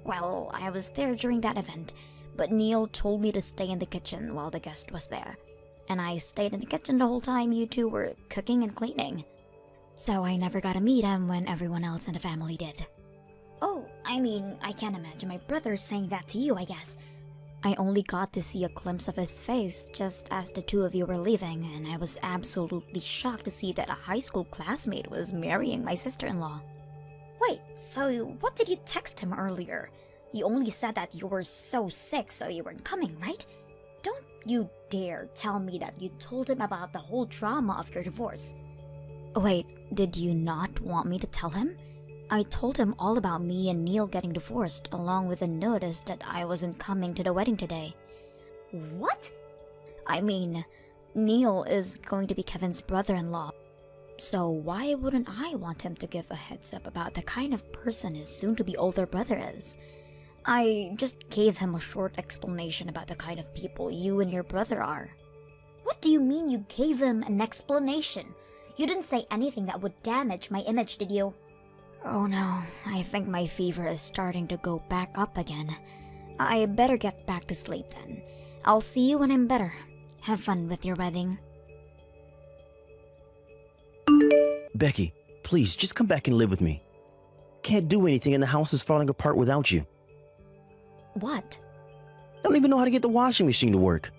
Well, I was there during that event, but Neil told me to stay in the kitchen while the guest was there. And I stayed in the kitchen the whole time you two were cooking and cleaning. So I never got to meet him when everyone else in the family did. Oh, I mean, I can't imagine my brother saying that to you, I guess. I only got to see a glimpse of his face just as the two of you were leaving, and I was absolutely shocked to see that a high school classmate was marrying my sister-in-law. Wait, so what did you text him earlier? You only said that you were so sick so you weren't coming, right? Don't you dare tell me that you told him about the whole drama of your divorce. Wait, did you not want me to tell him? I told him all about me and Neil getting divorced, along with a notice that I wasn't coming to the wedding today. What? I mean, Neil is going to be Kevin's brother-in-law, so why wouldn't I want him to give a heads up about the kind of person his soon-to-be older brother is? I just gave him a short explanation about the kind of people you and your brother are. What do you mean you gave him an explanation? You didn't say anything that would damage my image, did you? Oh no, I think my fever is starting to go back up again. I better get back to sleep then. I'll see you when I'm better. Have fun with your wedding. Becky, please, just come back and live with me. Can't do anything and the house is falling apart without you. What? I don't even know how to get the washing machine to work.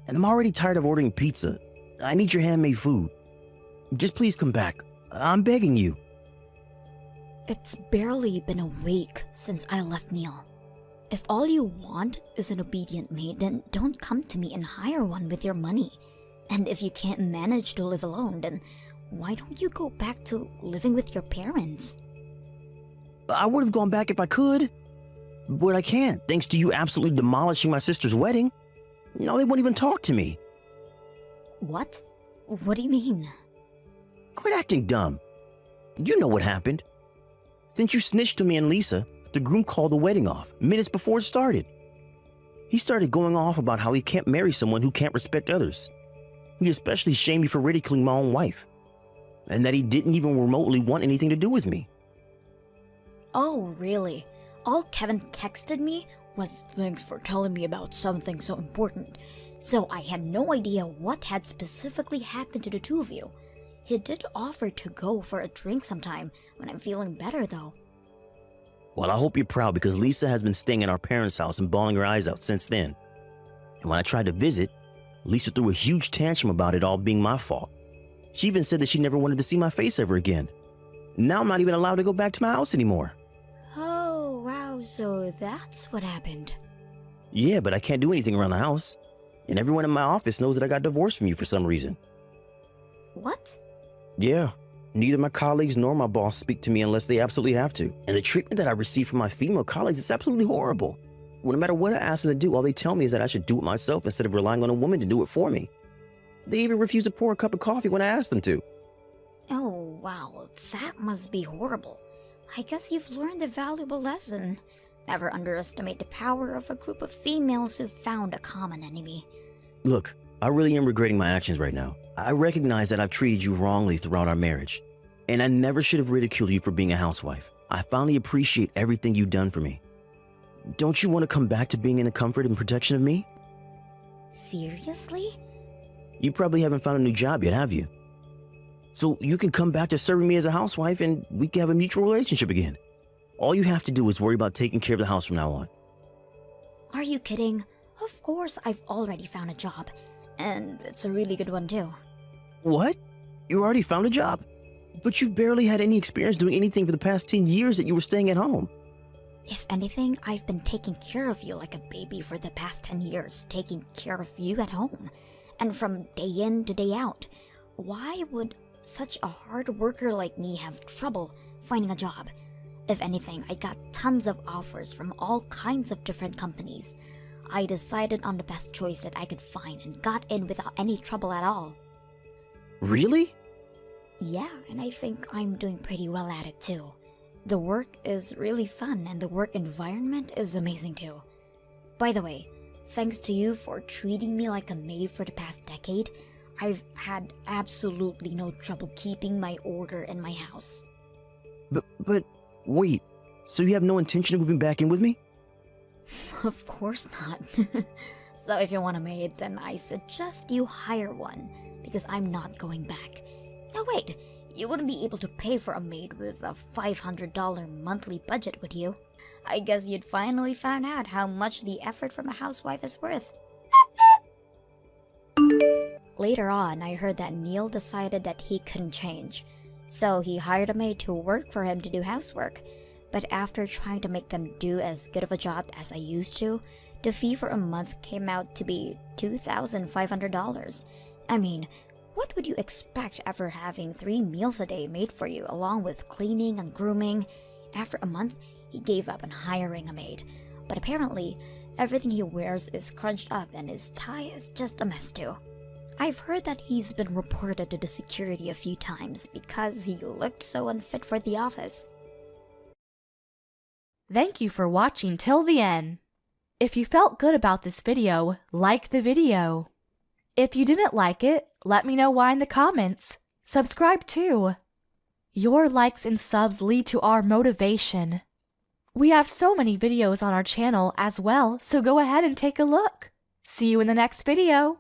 And I'm already tired of ordering pizza. I need your handmade food. Just please come back. I'm begging you. It's barely been a week since I left Neil. If all you want is an obedient maid, then don't come to me and hire one with your money. And if you can't manage to live alone, then why don't you go back to living with your parents? I would have gone back if I could. But I can't, thanks to you absolutely demolishing my sister's wedding. Now they won't even talk to me. What? What do you mean? Quit acting dumb. You know what happened. Since you snitched to me and Lisa, the groom called the wedding off minutes before it started. He started going off about how he can't marry someone who can't respect others. He especially shamed me for ridiculing my own wife. And that he didn't even remotely want anything to do with me. Oh, really? All Kevin texted me was thanks for telling me about something so important. So I had no idea what had specifically happened to the two of you. He did offer to go for a drink sometime when I'm feeling better, though. Well, I hope you're proud because Lisa has been staying at our parents' house and bawling her eyes out since then. And when I tried to visit, Lisa threw a huge tantrum about it all being my fault. She even said that she never wanted to see my face ever again. Now I'm not even allowed to go back to my house anymore. Oh, wow, so that's what happened. Yeah, but I can't do anything around the house. And everyone in my office knows that I got divorced from you for some reason. What? Yeah, neither my colleagues nor my boss speak to me unless they absolutely have to. And the treatment that I receive from my female colleagues is absolutely horrible. Well, no matter what I ask them to do, all they tell me is that I should do it myself instead of relying on a woman to do it for me. They even refuse to pour a cup of coffee when I ask them to. Oh, wow, that must be horrible. I guess you've learned a valuable lesson. Never underestimate the power of a group of females who've found a common enemy. Look, I really am regretting my actions right now. I recognize that I've treated you wrongly throughout our marriage. And I never should have ridiculed you for being a housewife. I finally appreciate everything you've done for me. Don't you want to come back to being in the comfort and protection of me? Seriously? You probably haven't found a new job yet, have you? So you can come back to serving me as a housewife and we can have a mutual relationship again. All you have to do is worry about taking care of the house from now on. Are you kidding? Of course I've already found a job. And it's a really good one too. What? You already found a job? But you've barely had any experience doing anything for the past 10 years that you were staying at home. If anything, I've been taking care of you like a baby for the past 10 years, taking care of you at home. And from day in to day out. Why would such a hard worker like me have trouble finding a job? If anything, I got tons of offers from all kinds of different companies. I decided on the best choice that I could find and got in without any trouble at all. Really? Yeah, and I think I'm doing pretty well at it too. The work is really fun and the work environment is amazing too. By the way, thanks to you for treating me like a maid for the past decade, I've had absolutely no trouble keeping my order in my house. But wait, so you have no intention of moving back in with me? Of course not. So if you want a maid, then I suggest you hire one, because I'm not going back. Now wait, You wouldn't be able to pay for a maid with a $500 monthly budget, would you? I guess you'd finally found out how much the effort from a housewife is worth. Later on, I heard that Neil decided that he couldn't change. So he hired a maid to work for him to do housework. But after trying to make them do as good of a job as I used to, the fee for a month came out to be $2,500. I mean, what would you expect after having 3 meals a day made for you, along with cleaning and grooming? After a month, he gave up on hiring a maid. But apparently, everything he wears is crunched up and his tie is just a mess too. I've heard that he's been reported to the security a few times because he looked so unfit for the office. Thank you for watching till the end. If you felt good about this video, like the video. If you didn't like it, let me know why in the comments. Subscribe too. Your likes and subs lead to our motivation. We have so many videos on our channel as well, so go ahead and take a look. See you in the next video.